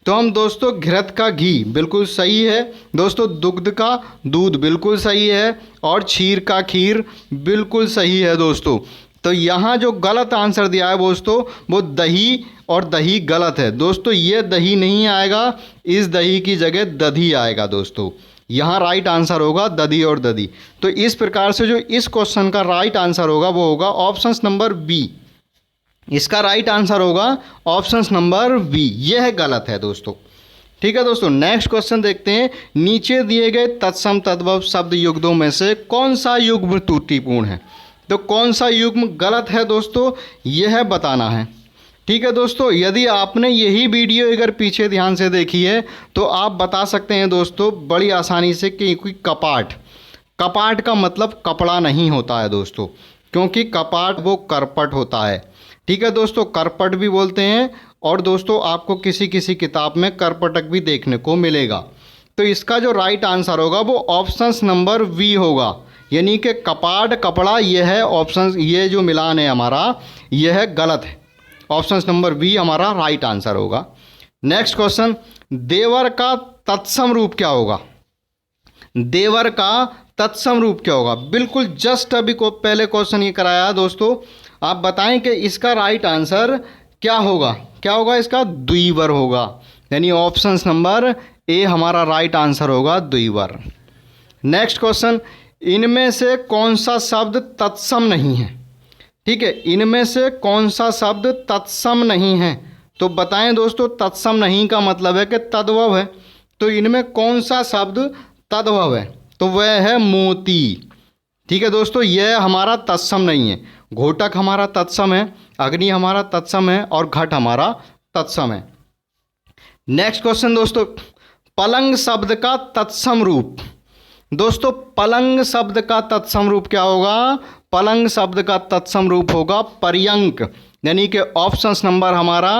तो हम दोस्तों घृत का घी बिल्कुल सही है दोस्तों, दुग्ध का दूध बिल्कुल सही है, और क्षीर का खीर बिल्कुल सही है दोस्तों। तो यहाँ जो गलत आंसर दिया है दोस्तों वो दही, और दही गलत है दोस्तों। ये दही नहीं आएगा, इस दही की जगह दधी आएगा दोस्तों। यहाँ राइट आंसर होगा दधी और दधी। तो इस प्रकार से जो इस क्वेश्चन का राइट आंसर होगा वो होगा ऑप्शन नंबर बी। इसका राइट आंसर होगा ऑप्शन नंबर बी। यह गलत है दोस्तों, ठीक है दोस्तों। नेक्स्ट क्वेश्चन देखते हैं, नीचे दिए गए तत्सम तद्भव शब्द युग्मों में से कौन सा युग्म त्रुटिपूर्ण है। तो कौन सा युग्म गलत है दोस्तों यह बताना है, ठीक है दोस्तों। यदि आपने यही वीडियो अगर पीछे ध्यान से देखी है तो आप बता सकते हैं दोस्तों बड़ी आसानी से कि कोई कपाट, कपाट का मतलब कपड़ा नहीं होता है दोस्तों, क्योंकि कपाट वो करपट होता है, ठीक है दोस्तों। करपट भी बोलते हैं, और दोस्तों आपको किसी किसी किताब में करपटक भी देखने को मिलेगा। तो इसका जो राइट आंसर होगा वो ऑप्शन नंबर बी होगा, यानी कि कपाट कपड़ा, यह है ऑप्शन, ये जो मिलान है हमारा यह गलत है। ऑप्शन नंबर बी हमारा राइट आंसर होगा। नेक्स्ट क्वेश्चन, देवर का तत्सम रूप क्या होगा? देवर का तत्सम रूप क्या होगा? बिल्कुल जस्ट अभी को पहले क्वेश्चन ये कराया दोस्तों, आप बताएं कि इसका राइट आंसर क्या होगा? क्या होगा इसका? द्विवर होगा, यानी ऑप्शन नंबर ए हमारा राइट आंसर होगा, द्विवर। नेक्स्ट क्वेश्चन, इनमें से कौन सा शब्द तत्सम नहीं है? ठीक है, इनमें से कौन सा शब्द तत्सम नहीं है? तो बताएं दोस्तों, तत्सम नहीं का मतलब है कि तद्भव है, तो इनमें कौन सा शब्द तद्भव है? तो वह है मोती। ठीक है दोस्तों, यह हमारा तत्सम नहीं है। घोटक हमारा तत्सम है, अग्नि हमारा तत्सम है और घट हमारा तत्सम है। नेक्स्ट क्वेश्चन दोस्तों, पलंग शब्द का तत्सम रूप। दोस्तों पलंग शब्द का तत्सम रूप क्या होगा? पलंग शब्द का तत्सम रूप होगा पर्यंक, यानी कि ऑप्शन नंबर हमारा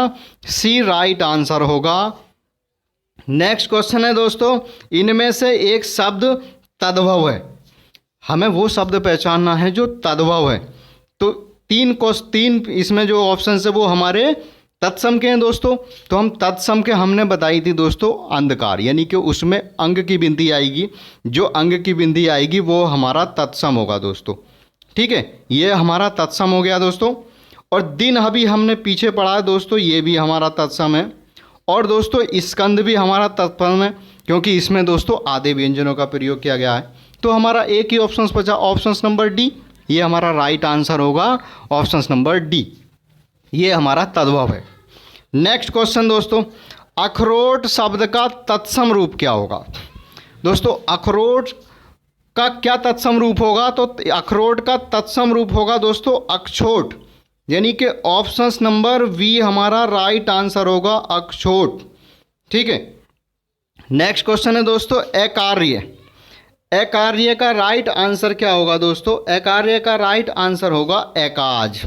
सी राइट आंसर होगा। नेक्स्ट क्वेश्चन है दोस्तों, इनमें से एक शब्द तद्भव है, हमें वो शब्द पहचानना है जो तद्भव है। तो तीन इसमें जो ऑप्शन है वो हमारे तत्सम के हैं दोस्तों। तो हम तत्सम के हमने बताई थी दोस्तों अंधकार, यानी कि उसमें अंग की बिंदी आएगी, जो अंग की बिंदी आएगी वो हमारा तत्सम होगा दोस्तों। ठीक है, ये हमारा तत्सम हो गया दोस्तों। और दिन अभी हमने पीछे पढ़ा है दोस्तों, ये भी हमारा तत्सम है। और दोस्तों स्कंद भी हमारा तत्सम है, क्योंकि इसमें दोस्तों आधे व्यंजनों का प्रयोग किया गया है। तो हमारा एक ही ऑप्शन बचा, ऑप्शन नंबर डी, ये हमारा राइट आंसर होगा, ऑप्शन नंबर डी, ये हमारा तद्भव है। नेक्स्ट क्वेश्चन दोस्तों, अखरोट शब्द का तत्सम रूप क्या होगा? दोस्तों अखरोट का क्या तत्सम रूप होगा? तो अखरोट का तत्सम रूप होगा दोस्तों अक्षोट, यानी कि ऑप्शन नंबर बी हमारा राइट आंसर होगा, अक्षोट। ठीक है, नेक्स्ट क्वेश्चन है दोस्तों, अकार्य। अकार्य का राइट आंसर क्या होगा दोस्तों? अकार्य का राइट आंसर होगा एकाज,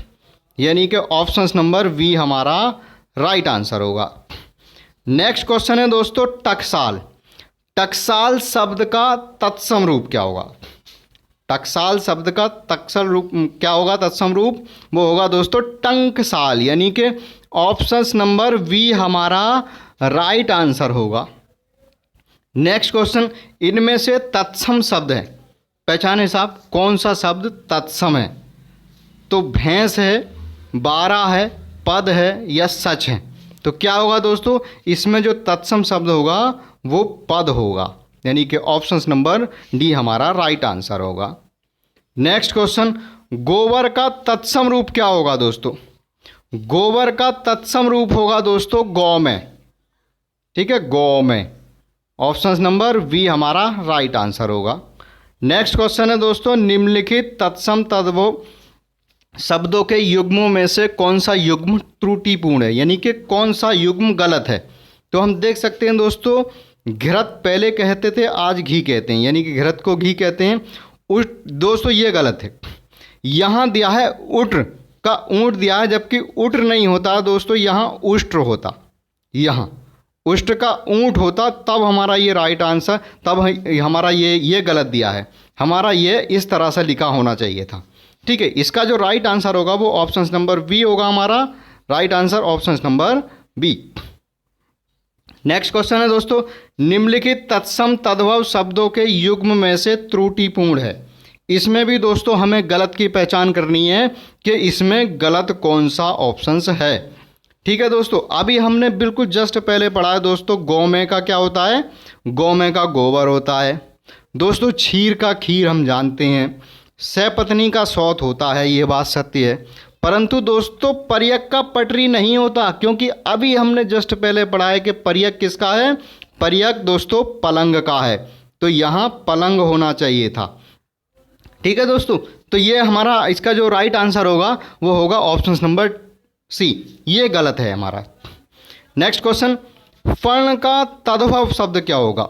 यानी कि ऑप्शन नंबर बी हमारा राइट आंसर होगा। नेक्स्ट क्वेश्चन है दोस्तों, टकसाल। टकसाल शब्द का तत्सम रूप क्या होगा? टकसाल शब्द का तत्सम रूप क्या होगा? तत्सम रूप वो होगा दोस्तों टंकसाल, यानी कि ऑप्शन नंबर बी हमारा राइट आंसर होगा। नेक्स्ट क्वेश्चन, इनमें से तत्सम शब्द है, पहचाने साहब कौन सा शब्द तत्सम है? तो भैंस है, बारह है, पद है या सच है? तो क्या होगा दोस्तों, इसमें जो तत्सम शब्द होगा वो पद होगा, यानी कि ऑप्शन नंबर डी हमारा राइट आंसर होगा। नेक्स्ट क्वेश्चन, गोबर का तत्सम रूप क्या होगा दोस्तों? गोबर का तत्सम रूप होगा दोस्तों गौ में। ठीक है, गौ में, ऑप्शन नंबर बी हमारा राइट आंसर होगा। नेक्स्ट क्वेश्चन है दोस्तों, निम्नलिखित तत्सम तद्भव शब्दों के युग्मों में से कौन सा युग्म त्रुटिपूर्ण है, यानी कि कौन सा युग्म गलत है? तो हम देख सकते हैं दोस्तों, घृत पहले कहते थे, आज घी कहते हैं, यानी कि घृत को घी कहते हैं। दोस्तों ये गलत है, यहाँ दिया है उट्र का ऊँट दिया है, जबकि उट्र नहीं होता दोस्तों, यहाँ उष्ट्र होता, यहाँ उष्ट्र का ऊँट होता, तब हमारा ये राइट आंसर, तब हमारा ये गलत दिया है, हमारा ये इस तरह से लिखा होना चाहिए था। ठीक है, इसका जो राइट आंसर होगा वो ऑप्शन नंबर बी होगा, हमारा right answer option number B. Next question है दोस्तों, निम्नलिखित तत्सम तद्भव शब्दों के युग्म में से त्रुटिपूर्ण है। इसमें भी दोस्तों हमें गलत की पहचान करनी है कि इसमें गलत कौन सा ऑप्शन है। ठीक है दोस्तों, अभी हमने बिल्कुल जस्ट पहले पढ़ा है दोस्तों, गौमेय का क्या होता है? गौमेय का गोबर होता है दोस्तों। क्षीर का खीर हम जानते हैं, सैपत्नी का सौत होता है, ये बात सत्य है। परंतु दोस्तों पर्यक का पटरी नहीं होता, क्योंकि अभी हमने जस्ट पहले पढ़ा है कि पर्यक किसका है? पर्यक दोस्तों पलंग का है, तो यहाँ पलंग होना चाहिए था। ठीक है दोस्तों, तो ये हमारा इसका जो राइट आंसर होगा वो होगा ऑप्शन नंबर सी, ये गलत है हमारा। नेक्स्ट क्वेश्चन, पर्ण का तद्भव शब्द क्या होगा?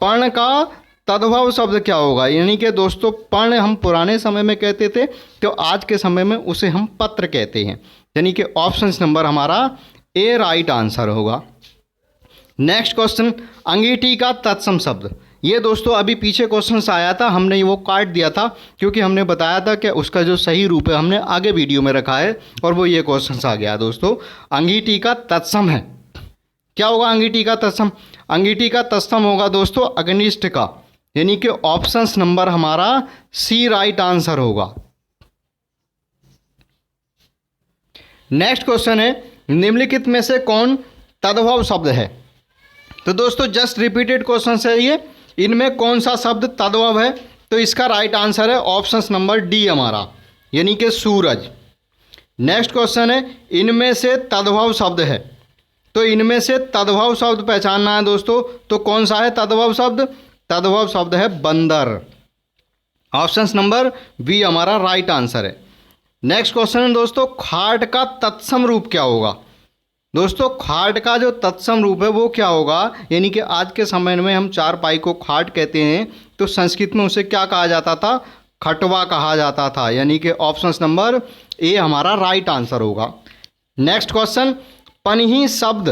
पर्ण का तद्भव शब्द क्या होगा? यानी कि दोस्तों पर्ण हम पुराने समय में कहते थे, तो आज के समय में उसे हम पत्र कहते हैं, यानी कि ऑप्शन नंबर हमारा ए राइट आंसर होगा। नेक्स्ट क्वेश्चन, अंगीठी का तत्सम शब्द, ये दोस्तों अभी पीछे क्वेश्चन आया था, हमने वो काट दिया था क्योंकि हमने बताया था कि उसका जो सही रूप है हमने आगे वीडियो में रखा है और वो ये क्वेश्चन आ गया दोस्तों। अंगीठी का तत्सम है, क्या होगा अंगीठी का तत्सम? अंगीठी का तत्सम होगा दोस्तों अग्निष्ठ का, यानी कि ऑप्शंस नंबर हमारा सी राइट आंसर होगा। नेक्स्ट क्वेश्चन है, निम्नलिखित में से कौन तद्भव शब्द है? तो दोस्तों जस्ट रिपीटेड क्वेश्चन है ये, इनमें कौन सा शब्द तद्भव है? तो इसका राइट आंसर है ऑप्शंस नंबर डी हमारा, यानी कि सूरज। नेक्स्ट क्वेश्चन है, इनमें से तद्भव शब्द है, तो इनमें से तद्भव शब्द पहचानना है दोस्तों, तो कौन सा है तद्भव शब्द? तद्भव शब्द है बंदर, ऑप्शंस नंबर बी हमारा राइट आंसर है। नेक्स्ट क्वेश्चन है दोस्तों, खाट का तत्सम रूप क्या होगा? दोस्तों खाट का जो तत्सम रूप है वो क्या होगा? यानी कि आज के समय में हम चारपाई को खाट कहते हैं, तो संस्कृत में उसे क्या कहा जाता था? खटवा कहा जाता था, यानी कि ऑप्शंस नंबर ए हमारा राइट आंसर होगा। नेक्स्ट क्वेश्चन, पनही शब्द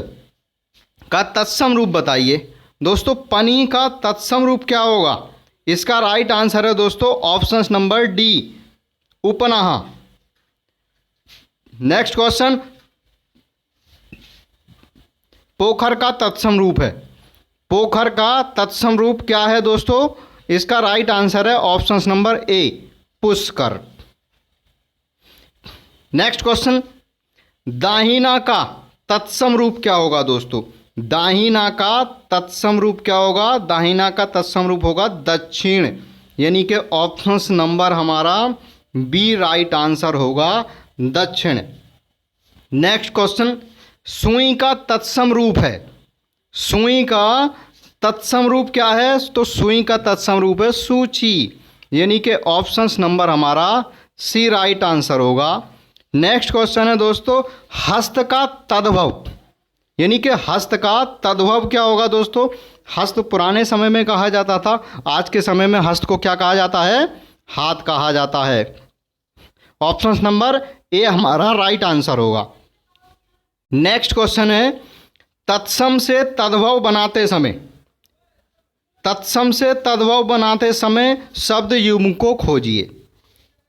का तत्सम रूप बताइए। दोस्तों पनी का तत्सम रूप क्या होगा? इसका राइट आंसर है दोस्तों ऑप्शंस नंबर डी, उपनाहा। नेक्स्ट क्वेश्चन, पोखर का तत्सम रूप है, पोखर का तत्सम रूप क्या है दोस्तों? इसका राइट आंसर है options number A, Pushkar. Next question, दाहिना का तत्सम रूप क्या होगा दोस्तों? दाहिना का तत्सम रूप क्या होगा? दाहिना का तत्सम रूप होगा दक्षिण, यानी कि ऑप्शंस नंबर हमारा बी राइट आंसर होगा, दक्षिण। नेक्स्ट क्वेश्चन, सुई का तत्सम रूप है, सुई का तत्सम रूप क्या है? तो सुई का तत्सम रूप है सूची, यानी कि ऑप्शंस नंबर हमारा सी राइट आंसर होगा। नेक्स्ट क्वेश्चन है दोस्तों, हस्त का तद्भव, यानी कि हस्त का तद्भव क्या होगा दोस्तों? हस्त पुराने समय में कहा जाता था, आज के समय में हस्त को क्या कहा जाता है? हाथ कहा जाता है, ऑप्शंस नंबर ए हमारा राइट आंसर होगा। नेक्स्ट क्वेश्चन है, तत्सम से तद्भव बनाते समय, तत्सम से तद्भव बनाते समय शब्द युग्म को खोजिए।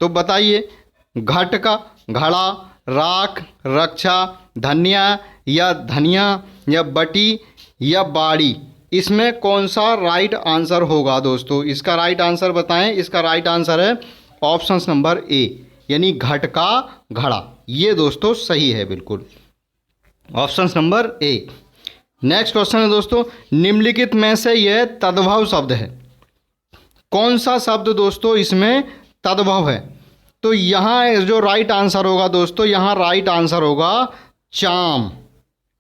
तो बताइए, घट का, घड़ा, राख, रक्षा, धन्या या धनिया या बटी या बाड़ी, इसमें कौन सा राइट आंसर होगा दोस्तों? इसका राइट आंसर बताएं। इसका राइट आंसर है ऑप्शंस नंबर ए, यानी घट का घड़ा, ये दोस्तों सही है बिल्कुल, options number A. Next question है दोस्तों, निम्नलिखित में से यह तद्भव शब्द है, कौन सा शब्द दोस्तों इसमें तद्भव है? तो यहाँ जो राइट आंसर होगा दोस्तों, यहाँ राइट आंसर होगा चाम।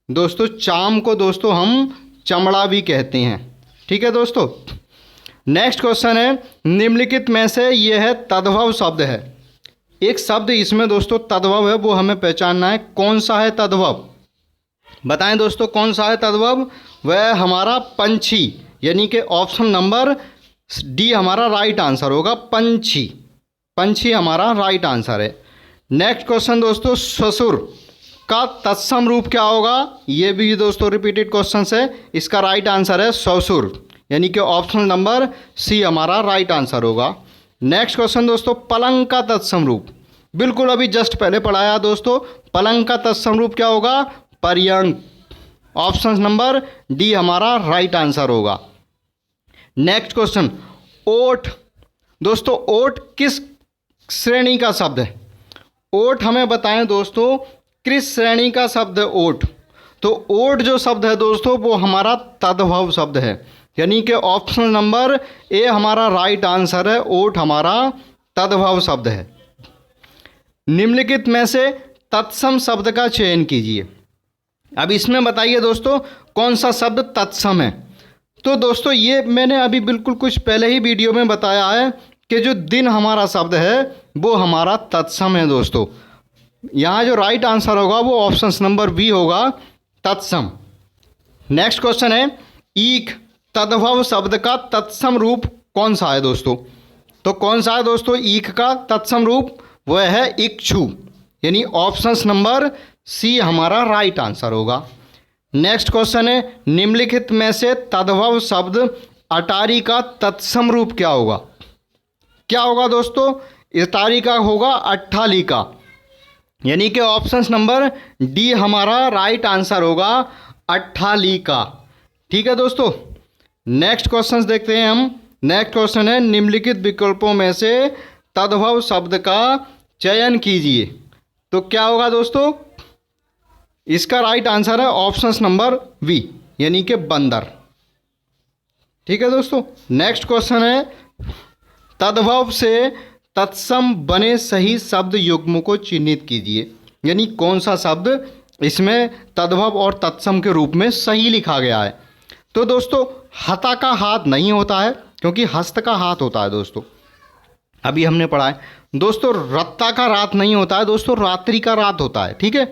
दोस्तों चाम को दोस्तों हम चमड़ा भी कहते हैं, ठीक है दोस्तों। नेक्स्ट क्वेश्चन है, निम्नलिखित में से यह तद्भव शब्द है, एक शब्द इसमें दोस्तों तद्भव है, वो हमें पहचानना है, कौन सा है तद्भव? बताएं दोस्तों कौन सा है तद्भव? वह हमारा पंछी, यानी कि ऑप्शन नंबर डी हमारा राइट आंसर होगा, पंछी, पंछी हमारा राइट आंसर है। नेक्स्ट क्वेश्चन दोस्तों, ससुर का तत्सम रूप क्या होगा? ये भी दोस्तों रिपीटेड क्वेश्चन है, इसका राइट आंसर है ससुर, यानी कि ऑप्शन नंबर सी हमारा राइट आंसर होगा। नेक्स्ट क्वेश्चन दोस्तों, पलंग का तत्सम रूप, बिल्कुल अभी जस्ट पहले पढ़ाया दोस्तों, पलंग का तत्सम रूप क्या होगा? पर्यंक, ऑप्शन नंबर डी हमारा राइट आंसर होगा। नेक्स्ट क्वेश्चन, ओठ, दोस्तों ओठ किस श्रेणी का शब्द है? ओठ हमें बताएं दोस्तों किस श्रेणी का शब्द है ओठ? तो ओठ जो शब्द है दोस्तों वो हमारा तद्भव शब्द है, यानी कि ऑप्शन नंबर ए हमारा राइट आंसर है, ओठ हमारा तद्भव शब्द है। निम्नलिखित में से तत्सम शब्द का चयन कीजिए। अब इसमें बताइए दोस्तों कौन सा शब्द तत्सम है? तो दोस्तों ये मैंने अभी बिल्कुल कुछ पहले ही वीडियो में बताया है कि जो दिन हमारा शब्द है वो हमारा तत्सम है दोस्तों। यहाँ जो राइट आंसर होगा वो ऑप्शन नंबर बी होगा, तत्सम। नेक्स्ट क्वेश्चन है, ईख तद्भव शब्द का तत्सम रूप कौन सा है दोस्तों? तो कौन सा है दोस्तों ईख का तत्सम रूप? वह है इक्षु, यानी ऑप्शन नंबर सी हमारा राइट आंसर होगा। नेक्स्ट क्वेश्चन है, निम्नलिखित में से तद्भव शब्द अटारी का तत्सम रूप क्या होगा? क्या होगा दोस्तों? अटारी का होगा अट्ठालिका, यानी कि ऑप्शन नंबर डी हमारा राइट आंसर होगा, अट्ठालिका। ठीक है दोस्तों, नेक्स्ट क्वेश्चन देखते हैं हम। नेक्स्ट क्वेश्चन है, निम्नलिखित विकल्पों में से तद्भव शब्द का चयन कीजिए। तो क्या होगा दोस्तों? इसका राइट आंसर है ऑप्शन नंबर बी, यानी कि बंदर। ठीक है दोस्तों, नेक्स्ट क्वेश्चन है, तद्भव से तत्सम बने सही शब्द युग्म को चिन्हित कीजिए। यानी कौन सा शब्द इसमें तद्भव और तत्सम के रूप में सही लिखा गया है। तो दोस्तों हता का हाथ नहीं होता है, क्योंकि हस्त का हाथ होता है दोस्तों, अभी हमने पढ़ा है। दोस्तों रत्ता का रात नहीं होता है दोस्तों, रात्रि का रात होता है। ठीक है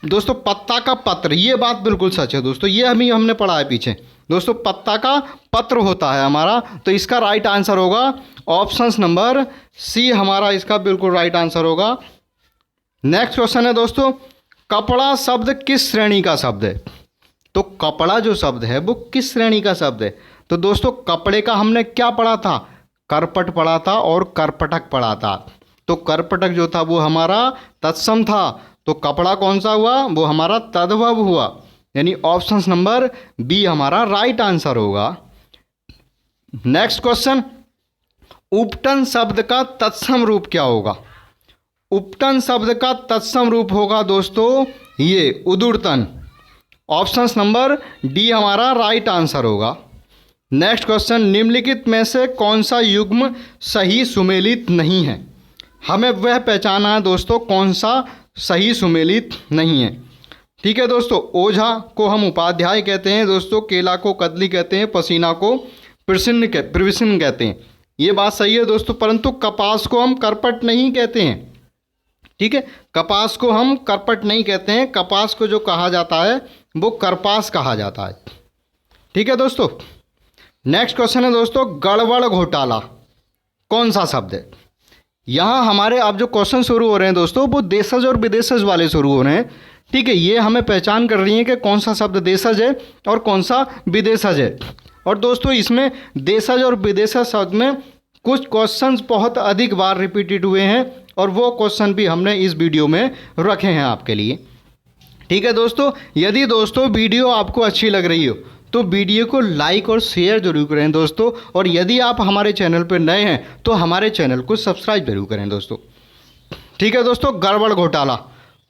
दोस्तों, पत्ता का पत्र, ये बात बिल्कुल सच है दोस्तों, ये हमने पढ़ा है पीछे दोस्तों, पत्ता का पत्र होता है हमारा। तो इसका राइट आंसर होगा ऑप्शन नंबर सी, हमारा इसका बिल्कुल राइट आंसर होगा। नेक्स्ट क्वेश्चन है दोस्तों, कपड़ा शब्द किस श्रेणी का शब्द है? तो कपड़ा जो शब्द है वो किस श्रेणी का शब्द है? तो दोस्तों कपड़े का हमने क्या पढ़ा था? करपट पढ़ा था और करपटक पढ़ा था। तो करपटक जो था वो हमारा तत्सम था, तो कपड़ा कौन सा हुआ? वो हमारा तद्भव हुआ, यानी ऑप्शन नंबर बी हमारा राइट आंसर होगा। नेक्स्ट क्वेश्चन, उपटन शब्द का तत्सम रूप क्या होगा? उपटन शब्द का तत्सम रूप होगा दोस्तों ये उदुरतन, ऑप्शन नंबर डी हमारा राइट आंसर होगा। नेक्स्ट क्वेश्चन, निम्नलिखित में से कौन सा युग्म सही सुमेलित नहीं है? हमें वह पहचाना है दोस्तों कौन सा सही सुमेलित नहीं है। ठीक है दोस्तों, ओझा को हम उपाध्याय कहते हैं दोस्तों, केला को कदली कहते हैं, पसीना को प्रविशन कहते हैं, ये बात सही है दोस्तों। परंतु कपास को हम करपट नहीं कहते हैं। ठीक है, कपास को हम करपट नहीं कहते हैं, कपास को जो कहा जाता है वो करपास कहा जाता है। ठीक है दोस्तों, नेक्स्ट क्वेश्चन है दोस्तों, गड़बड़ घोटाला कौन सा शब्द है? यहाँ हमारे अब जो क्वेश्चन शुरू हो रहे हैं दोस्तों वो देशज और विदेशज वाले शुरू हो रहे हैं। ठीक है, ये हमें पहचान कर रही है कि कौन सा शब्द देशज है और कौन सा विदेशज है। और दोस्तों इसमें देशज और विदेशज शब्द में कुछ क्वेश्चंस बहुत अधिक बार रिपीटेड हुए हैं, और वो क्वेश्चन भी हमने इस वीडियो में रखे हैं आपके लिए। ठीक है दोस्तों, यदि दोस्तों वीडियो आपको अच्छी लग रही हो तो वीडियो को लाइक और शेयर जरूर करें दोस्तों, और यदि आप हमारे चैनल पर नए हैं तो हमारे चैनल को सब्सक्राइब जरूर करें दोस्तों। ठीक है दोस्तों, गड़बड़ घोटाला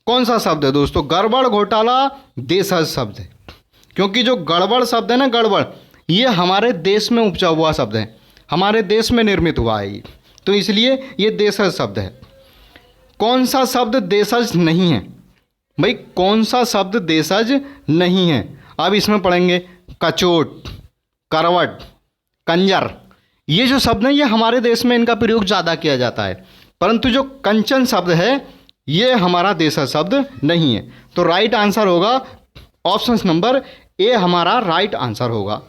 कौन सा शब्द है दोस्तों? गड़बड़ घोटाला देशज शब्द है, क्योंकि जो गड़बड़ शब्द है ना, गड़बड़, ये हमारे देश में उपजा हुआ शब्द है, हमारे देश में निर्मित हुआ है ये, तो इसलिए ये देशज शब्द है। कौन सा शब्द देशज नहीं है? भाई कौन सा शब्द देशज नहीं है? अब इसमें पढ़ेंगे कचोट, करवट, कंजर, ये जो शब्द हैं ये हमारे देश में इनका प्रयोग ज़्यादा किया जाता है, परंतु जो कंचन शब्द है ये हमारा देशज शब्द नहीं है। तो राइट आंसर होगा ऑप्शन नंबर ए, हमारा राइट आंसर होगा।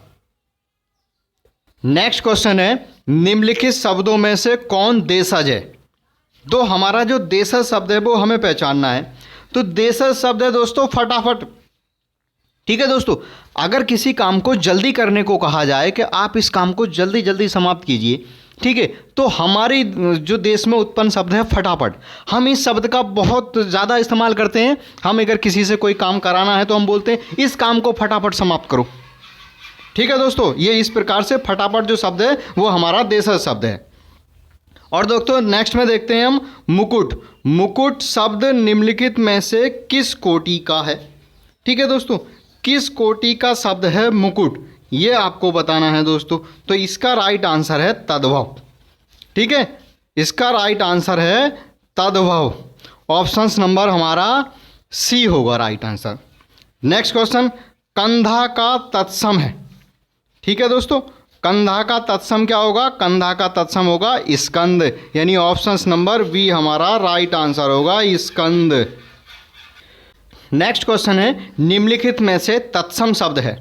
नेक्स्ट क्वेश्चन है, निम्नलिखित शब्दों में से कौन देशज है? तो हमारा जो देशज शब्द है वो हमें पहचानना है। तो देशज शब्द है दोस्तों फटाफट। ठीक है दोस्तों, अगर किसी काम को जल्दी करने को कहा जाए कि आप इस काम को जल्दी जल्दी समाप्त कीजिए, ठीक है, तो हमारी जो देश में उत्पन्न शब्द है फटाफट, हम इस शब्द का बहुत ज़्यादा इस्तेमाल करते हैं। हम अगर किसी से कोई काम कराना है तो हम बोलते हैं इस काम को फटाफट समाप्त करो। ठीक है दोस्तों, ये इस प्रकार से फटाफट जो शब्द है वो हमारा देशज शब्द है। और दोस्तों नेक्स्ट में देखते हैं हम मुकुट। मुकुट शब्द निम्नलिखित में से किस कोटि का है? ठीक है दोस्तों, किस कोटि का शब्द है मुकुट, ये आपको बताना है दोस्तों। तो इसका राइट आंसर है तद्भव। ठीक है, इसका राइट आंसर है तद्भव, ऑप्शन नंबर हमारा सी होगा राइट आंसर। नेक्स्ट क्वेश्चन, कंधा का तत्सम है। ठीक है दोस्तों, कंधा का तत्सम क्या होगा? कंधा का तत्सम होगा स्कंद, यानी ऑप्शन नंबर बी हमारा राइट आंसर होगा स्कंद। नेक्स्ट क्वेश्चन है, निम्नलिखित में से तत्सम शब्द है।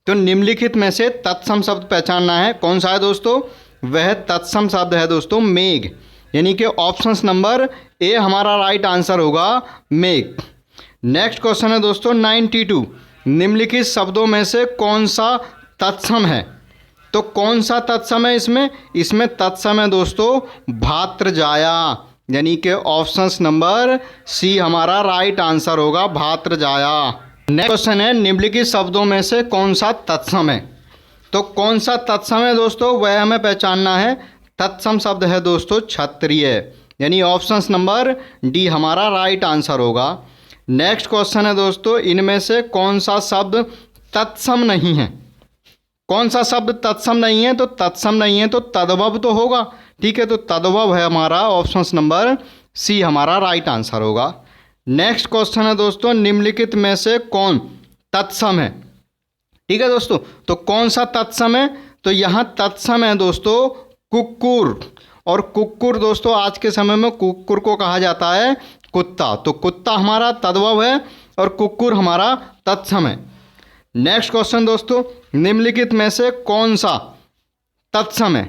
तो निम्नलिखित में से तत्सम शब्द पहचानना है, कौन सा है दोस्तों? वह तत्सम शब्द है दोस्तों मेघ, यानी कि ऑप्शन नंबर ए हमारा राइट आंसर होगा मेघ। नेक्स्ट क्वेश्चन है दोस्तों 92, निम्नलिखित शब्दों में से कौन सा तत्सम है? तो कौन सा तत्सम है इसमें? इसमें तत्सम है दोस्तों भात्रजाया, यानी कि ऑप्शंस नंबर सी हमारा राइट आंसर होगा, भात्रजाया। नेक्स्ट क्वेश्चन है निम्नलिखित शब्दों में से कौन सा तत्सम है? तो कौन सा तत्सम है दोस्तों, वह हमें पहचानना है। तत्सम शब्द है दोस्तों क्षत्रिय, यानी ऑप्शंस नंबर डी हमारा राइट आंसर होगा। नेक्स्ट क्वेश्चन है दोस्तों इनमें से कौन सा शब्द तत्सम नहीं है? कौन सा शब्द तत्सम नहीं है? तो तत्सम नहीं है तो तद्भव तो होगा, ठीक है, तो तद्भव है हमारा, ऑप्शंस नंबर सी हमारा राइट आंसर होगा। नेक्स्ट क्वेश्चन है दोस्तों निम्नलिखित में से कौन तत्सम है? ठीक है दोस्तों, तो कौन सा तत्सम है? तो यहाँ तत्सम है दोस्तों कुक्कुर, और कुक्कुर दोस्तों आज के समय में कुक्कुर को कहा जाता है कुत्ता, तो कुत्ता हमारा तद्भव है और कुक्कुर हमारा तत्सम है। नेक्स्ट क्वेश्चन दोस्तों निम्नलिखित में से कौन सा तत्सम है?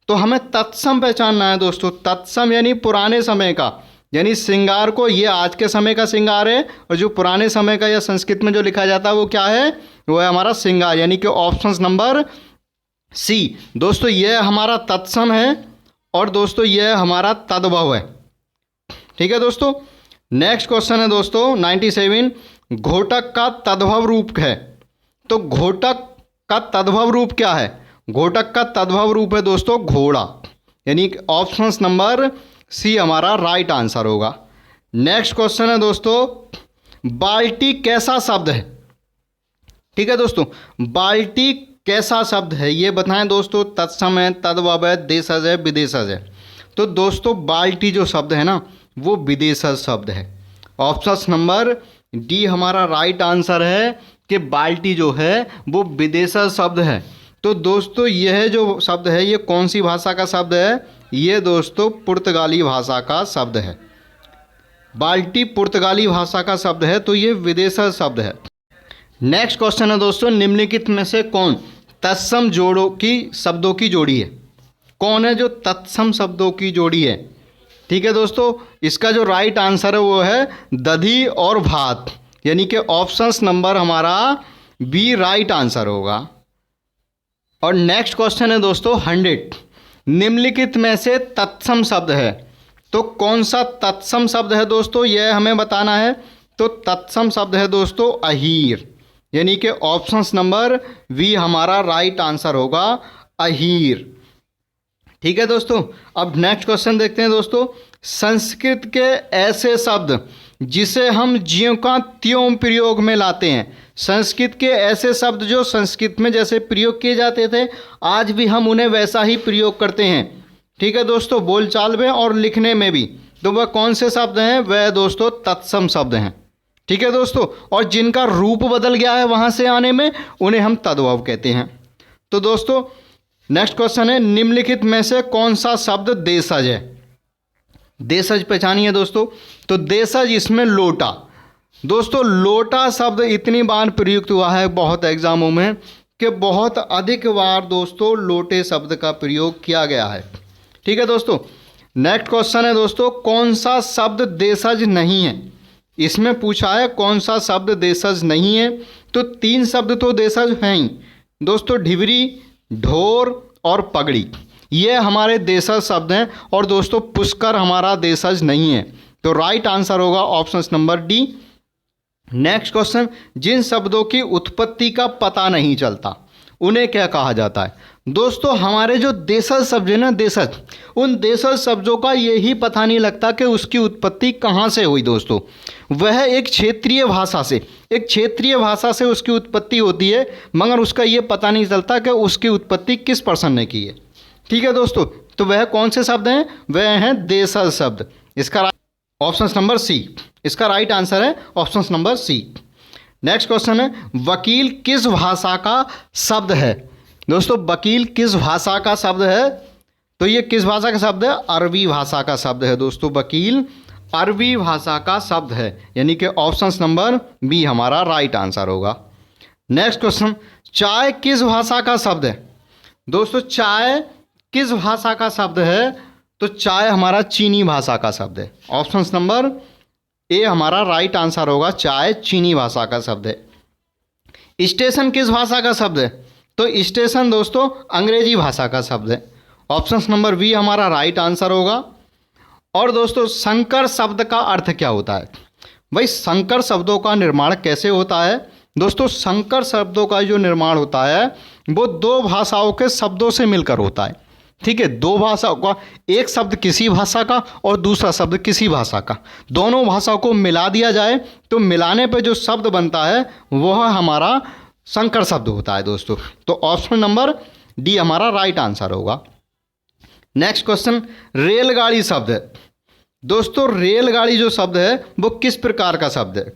तो हमें तत्सम पहचानना है दोस्तों। तत्सम यानी पुराने समय का, यानी श्रृंगार को, ये आज के समय का श्रृंगार है, और जो पुराने समय का या संस्कृत में जो लिखा जाता है वो क्या है? वो है हमारा श्रृंगार, यानी कि ऑप्शंस नंबर सी दोस्तों ये हमारा तत्सम है और दोस्तों ये हमारा तद्भव है। ठीक है दोस्तों। नेक्स्ट क्वेश्चन है दोस्तों 97, घोटक का तद्भव रूप है। तो घोटक का तद्भव रूप क्या है? घोटक का तद्भव रूप है दोस्तों घोड़ा, यानी ऑप्शंस नंबर सी हमारा राइट आंसर होगा। नेक्स्ट क्वेश्चन है दोस्तों बाल्टी कैसा शब्द है? ठीक है दोस्तों, बाल्टी कैसा शब्द है ये बताएं दोस्तों। तत्सम है, तद्भव है, देशज है, विदेशज है। तो दोस्तों बाल्टी जो शब्द है ना वो विदेशज शब्द है, ऑप्शंस नंबर डी हमारा राइट आंसर है कि बाल्टी जो है वो विदेशज शब्द है। तो दोस्तों यह जो शब्द है ये कौन सी भाषा का शब्द है? ये दोस्तों पुर्तगाली भाषा का शब्द है। बाल्टी पुर्तगाली भाषा का शब्द है, तो ये विदेशज शब्द है। नेक्स्ट क्वेश्चन है दोस्तों निम्नलिखित में से कौन तत्सम जोड़ों की शब्दों की जोड़ी है? कौन है जो तत्सम शब्दों की जोड़ी है? ठीक है दोस्तों, इसका जो राइट आंसर है वो है दधी और भात, यानी कि ऑप्शंस नंबर हमारा बी राइट आंसर होगा। और नेक्स्ट क्वेश्चन है दोस्तों 100, निम्नलिखित में से तत्सम शब्द है। तो कौन सा तत्सम शब्द है दोस्तों यह हमें बताना है। तो तत्सम शब्द है दोस्तों अहीर, यानी कि ऑप्शंस नंबर वी हमारा राइट आंसर होगा, अहीर। ठीक है दोस्तों, अब नेक्स्ट क्वेश्चन देखते हैं दोस्तों। संस्कृत के ऐसे शब्द जिसे हम ज्यों का त्यों प्रयोग में लाते हैं। संस्कृत के ऐसे शब्द जो संस्कृत में जैसे प्रयोग किए जाते थे आज भी हम उन्हें वैसा ही प्रयोग करते हैं। ठीक है दोस्तों, बोलचाल में और लिखने में भी। तो वह कौन से शब्द हैं? वह दोस्तों तत्सम शब्द हैं। ठीक है दोस्तों, और जिनका रूप बदल गया है वहाँ से आने में उन्हें हम तद्भव कहते हैं। तो दोस्तों नेक्स्ट क्वेश्चन है निम्नलिखित में से कौन सा शब्द देशज है? देशज पहचानिए दोस्तों। तो देशज इसमें लोटा। दोस्तों लोटा शब्द इतनी बार प्रयुक्त हुआ है बहुत एग्जामों में कि बहुत अधिक बार दोस्तों लोटे शब्द का प्रयोग किया गया है। ठीक है दोस्तों। नेक्स्ट क्वेश्चन है दोस्तों कौन सा शब्द देशज नहीं है? इसमें पूछा है कौन सा शब्द देशज नहीं है। तो 3 शब्द तो देशज हैं ही दोस्तों, ढिबरी, ढोर और पगड़ी, ये हमारे देशज शब्द हैं। और दोस्तों पुष्कर हमारा देशज नहीं है, तो राइट आंसर होगा option number D. Next question, जिन शब्दों की उत्पत्ति का पता नहीं चलता उन्हें क्या कहा जाता है? दोस्तों हमारे जो देशज शब्द है ना, देशज, उन देशज शब्दों का यही पता नहीं लगता कि उसकी उत्पत्ति कहाँ से हुई। दोस्तों वह एक क्षेत्रीय भाषा से उसकी उत्पत्ति होती है, मगर उसका ये पता नहीं चलता कि उसकी उत्पत्ति किस पर्सन ने की है। ठीक है दोस्तों, तो वह कौन से शब्द हैं? वह हैं देशज शब्द। इसका ऑप्शन नंबर सी, इसका राइट आंसर है option number C. Next question है वकील किस भाषा का शब्द है? दोस्तों वकील किस भाषा का शब्द है? तो ये किस भाषा का शब्द है? अरबी भाषा का शब्द है दोस्तों। वकील अरबी भाषा का शब्द है, यानी कि ऑप्शन नंबर बी हमारा राइट आंसर होगा। नेक्स्ट क्वेश्चन, चाय किस भाषा का शब्द है? दोस्तों चाय किस भाषा का शब्द है? तो चाय हमारा चीनी भाषा का शब्द है, ऑप्शन नंबर ए हमारा राइट आंसर होगा। चाय चीनी भाषा का शब्द है। स्टेशन किस भाषा का शब्द है? तो स्टेशन दोस्तों अंग्रेजी भाषा का शब्द है। ऑप्शन नंबर बी हमारा राइट आंसर होगा। और दोस्तों संकर शब्द का अर्थ क्या होता है? भाई संकर शब्दों का निर्माण कैसे होता है? दोस्तों संकर शब्दों का जो निर्माण होता है वो दो भाषाओं के शब्दों से मिलकर होता है। ठीक है, दो भाषाओं का, एक शब्द किसी भाषा का और दूसरा शब्द किसी भाषा का, दोनों भाषाओं को मिला दिया जाए तो मिलाने पे जो शब्द बनता है वह हमारा संकर शब्द होता है दोस्तों। तो ऑप्शन नंबर डी हमारा राइट आंसर होगा। नेक्स्ट क्वेश्चन, रेलगाड़ी शब्द है। दोस्तों रेलगाड़ी जो शब्द है वो किस प्रकार का शब्द है?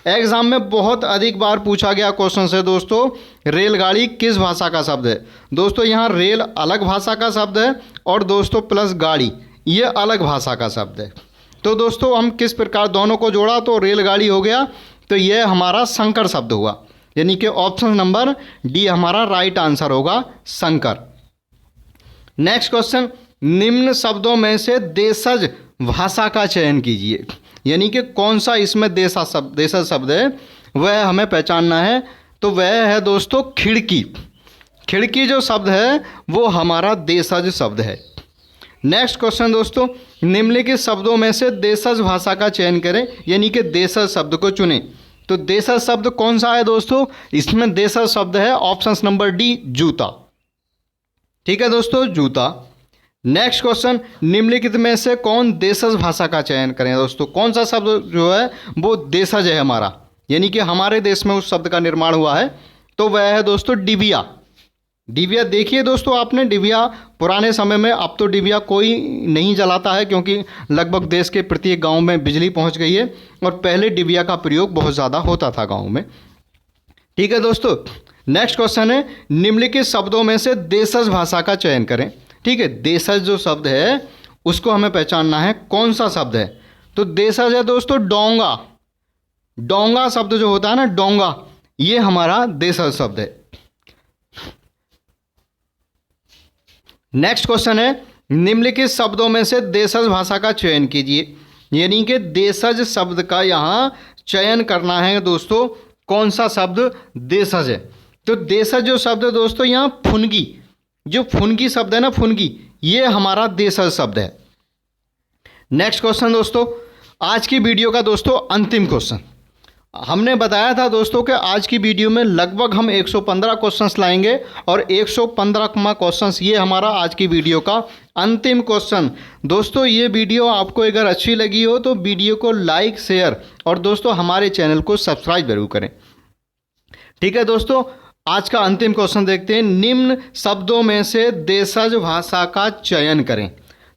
एग्जाम में बहुत अधिक बार पूछा गया क्वेश्चन है दोस्तों, रेलगाड़ी किस भाषा का शब्द है? दोस्तों यहाँ रेल अलग भाषा का शब्द है और दोस्तों प्लस गाड़ी ये अलग भाषा का शब्द है। तो दोस्तों हम किस प्रकार दोनों को जोड़ा तो रेलगाड़ी हो गया, तो ये हमारा संकर शब्द हुआ, यानी कि ऑप्शन नंबर डी हमारा राइट आंसर होगा, संकर। नेक्स्ट क्वेश्चन, निम्न शब्दों में से देशज भाषा का चयन कीजिए, यानी कि कौन सा इसमें देशज शब्द है वह हमें पहचानना है। तो वह है दोस्तों खिड़की। खिड़की जो शब्द है वो हमारा देशज शब्द है। नेक्स्ट क्वेश्चन दोस्तों, निम्नलिखित शब्दों में से देशज भाषा का चयन करें, यानी कि देशज शब्द को चुनें। तो देशज शब्द कौन सा है दोस्तों? इसमें देशज शब्द है ऑप्शन नंबर डी, जूता। ठीक है दोस्तों, जूता। नेक्स्ट क्वेश्चन, निम्नलिखित में से कौन देशज भाषा का चयन करें? दोस्तों कौन सा शब्द जो है वो देशज है हमारा, यानी कि हमारे देश में उस शब्द का निर्माण हुआ है, तो वह है दोस्तों डिबिया। डिबिया देखिए दोस्तों आपने, डिबिया पुराने समय में, अब तो डिबिया कोई नहीं जलाता है क्योंकि लगभग देश के प्रत्येक गांव में बिजली पहुंच गई है, और पहले डिबिया का प्रयोग बहुत ज़्यादा होता था गाँव में। ठीक है दोस्तों, नेक्स्ट क्वेश्चन है, निम्नलिखित शब्दों में से देशज भाषा का चयन करें। ठीक है, देशज जो शब्द है उसको हमें पहचानना है कौन सा शब्द है। तो देशज है दोस्तों डोंगा। डोंगा शब्द जो होता है ना, डोंगा, ये हमारा देशज शब्द है। नेक्स्ट क्वेश्चन है, निम्नलिखित शब्दों में से देशज भाषा का चयन कीजिए, यानी कि देशज शब्द का यहाँ चयन करना है दोस्तों, कौन सा शब्द देशज है। तो देशज जो शब्द है दोस्तों, यहाँ फुनगी, जो फुनगी शब्द है ना, फुनगी, ये हमारा देशज शब्द है। नेक्स्ट क्वेश्चन दोस्तों, आज की वीडियो का दोस्तों अंतिम क्वेश्चन। हमने बताया था दोस्तों कि आज की वीडियो में लगभग हम 115 क्वेश्चंस लाएंगे, और 115वां क्वेश्चंस ये हमारा आज की वीडियो का अंतिम क्वेश्चन। दोस्तों ये वीडियो आपको अगर अच्छी लगी हो तो वीडियो को लाइक, शेयर और दोस्तों हमारे चैनल को सब्सक्राइब जरूर करें। ठीक है दोस्तों, आज का अंतिम क्वेश्चन देखते हैं, निम्न शब्दों में से देशज भाषा का चयन करें।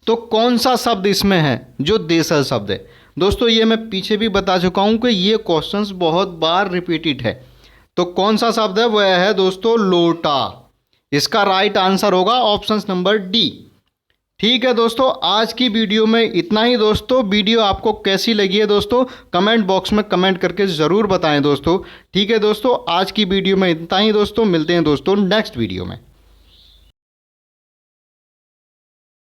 तो कौन सा शब्द इसमें है जो देशज शब्द है? दोस्तों ये मैं पीछे भी बता चुका हूं कि ये क्वेश्चंस बहुत बार रिपीटेड है। तो कौन सा शब्द है? वह है दोस्तों लोटा। इसका राइट आंसर होगा ऑप्शन नंबर डी। ठीक है दोस्तों, आज की वीडियो में इतना ही दोस्तों। वीडियो आपको कैसी लगी है दोस्तों कमेंट बॉक्स में कमेंट करके ज़रूर बताएं दोस्तों। ठीक है दोस्तों, आज की वीडियो में इतना ही दोस्तों। मिलते हैं दोस्तों नेक्स्ट वीडियो में।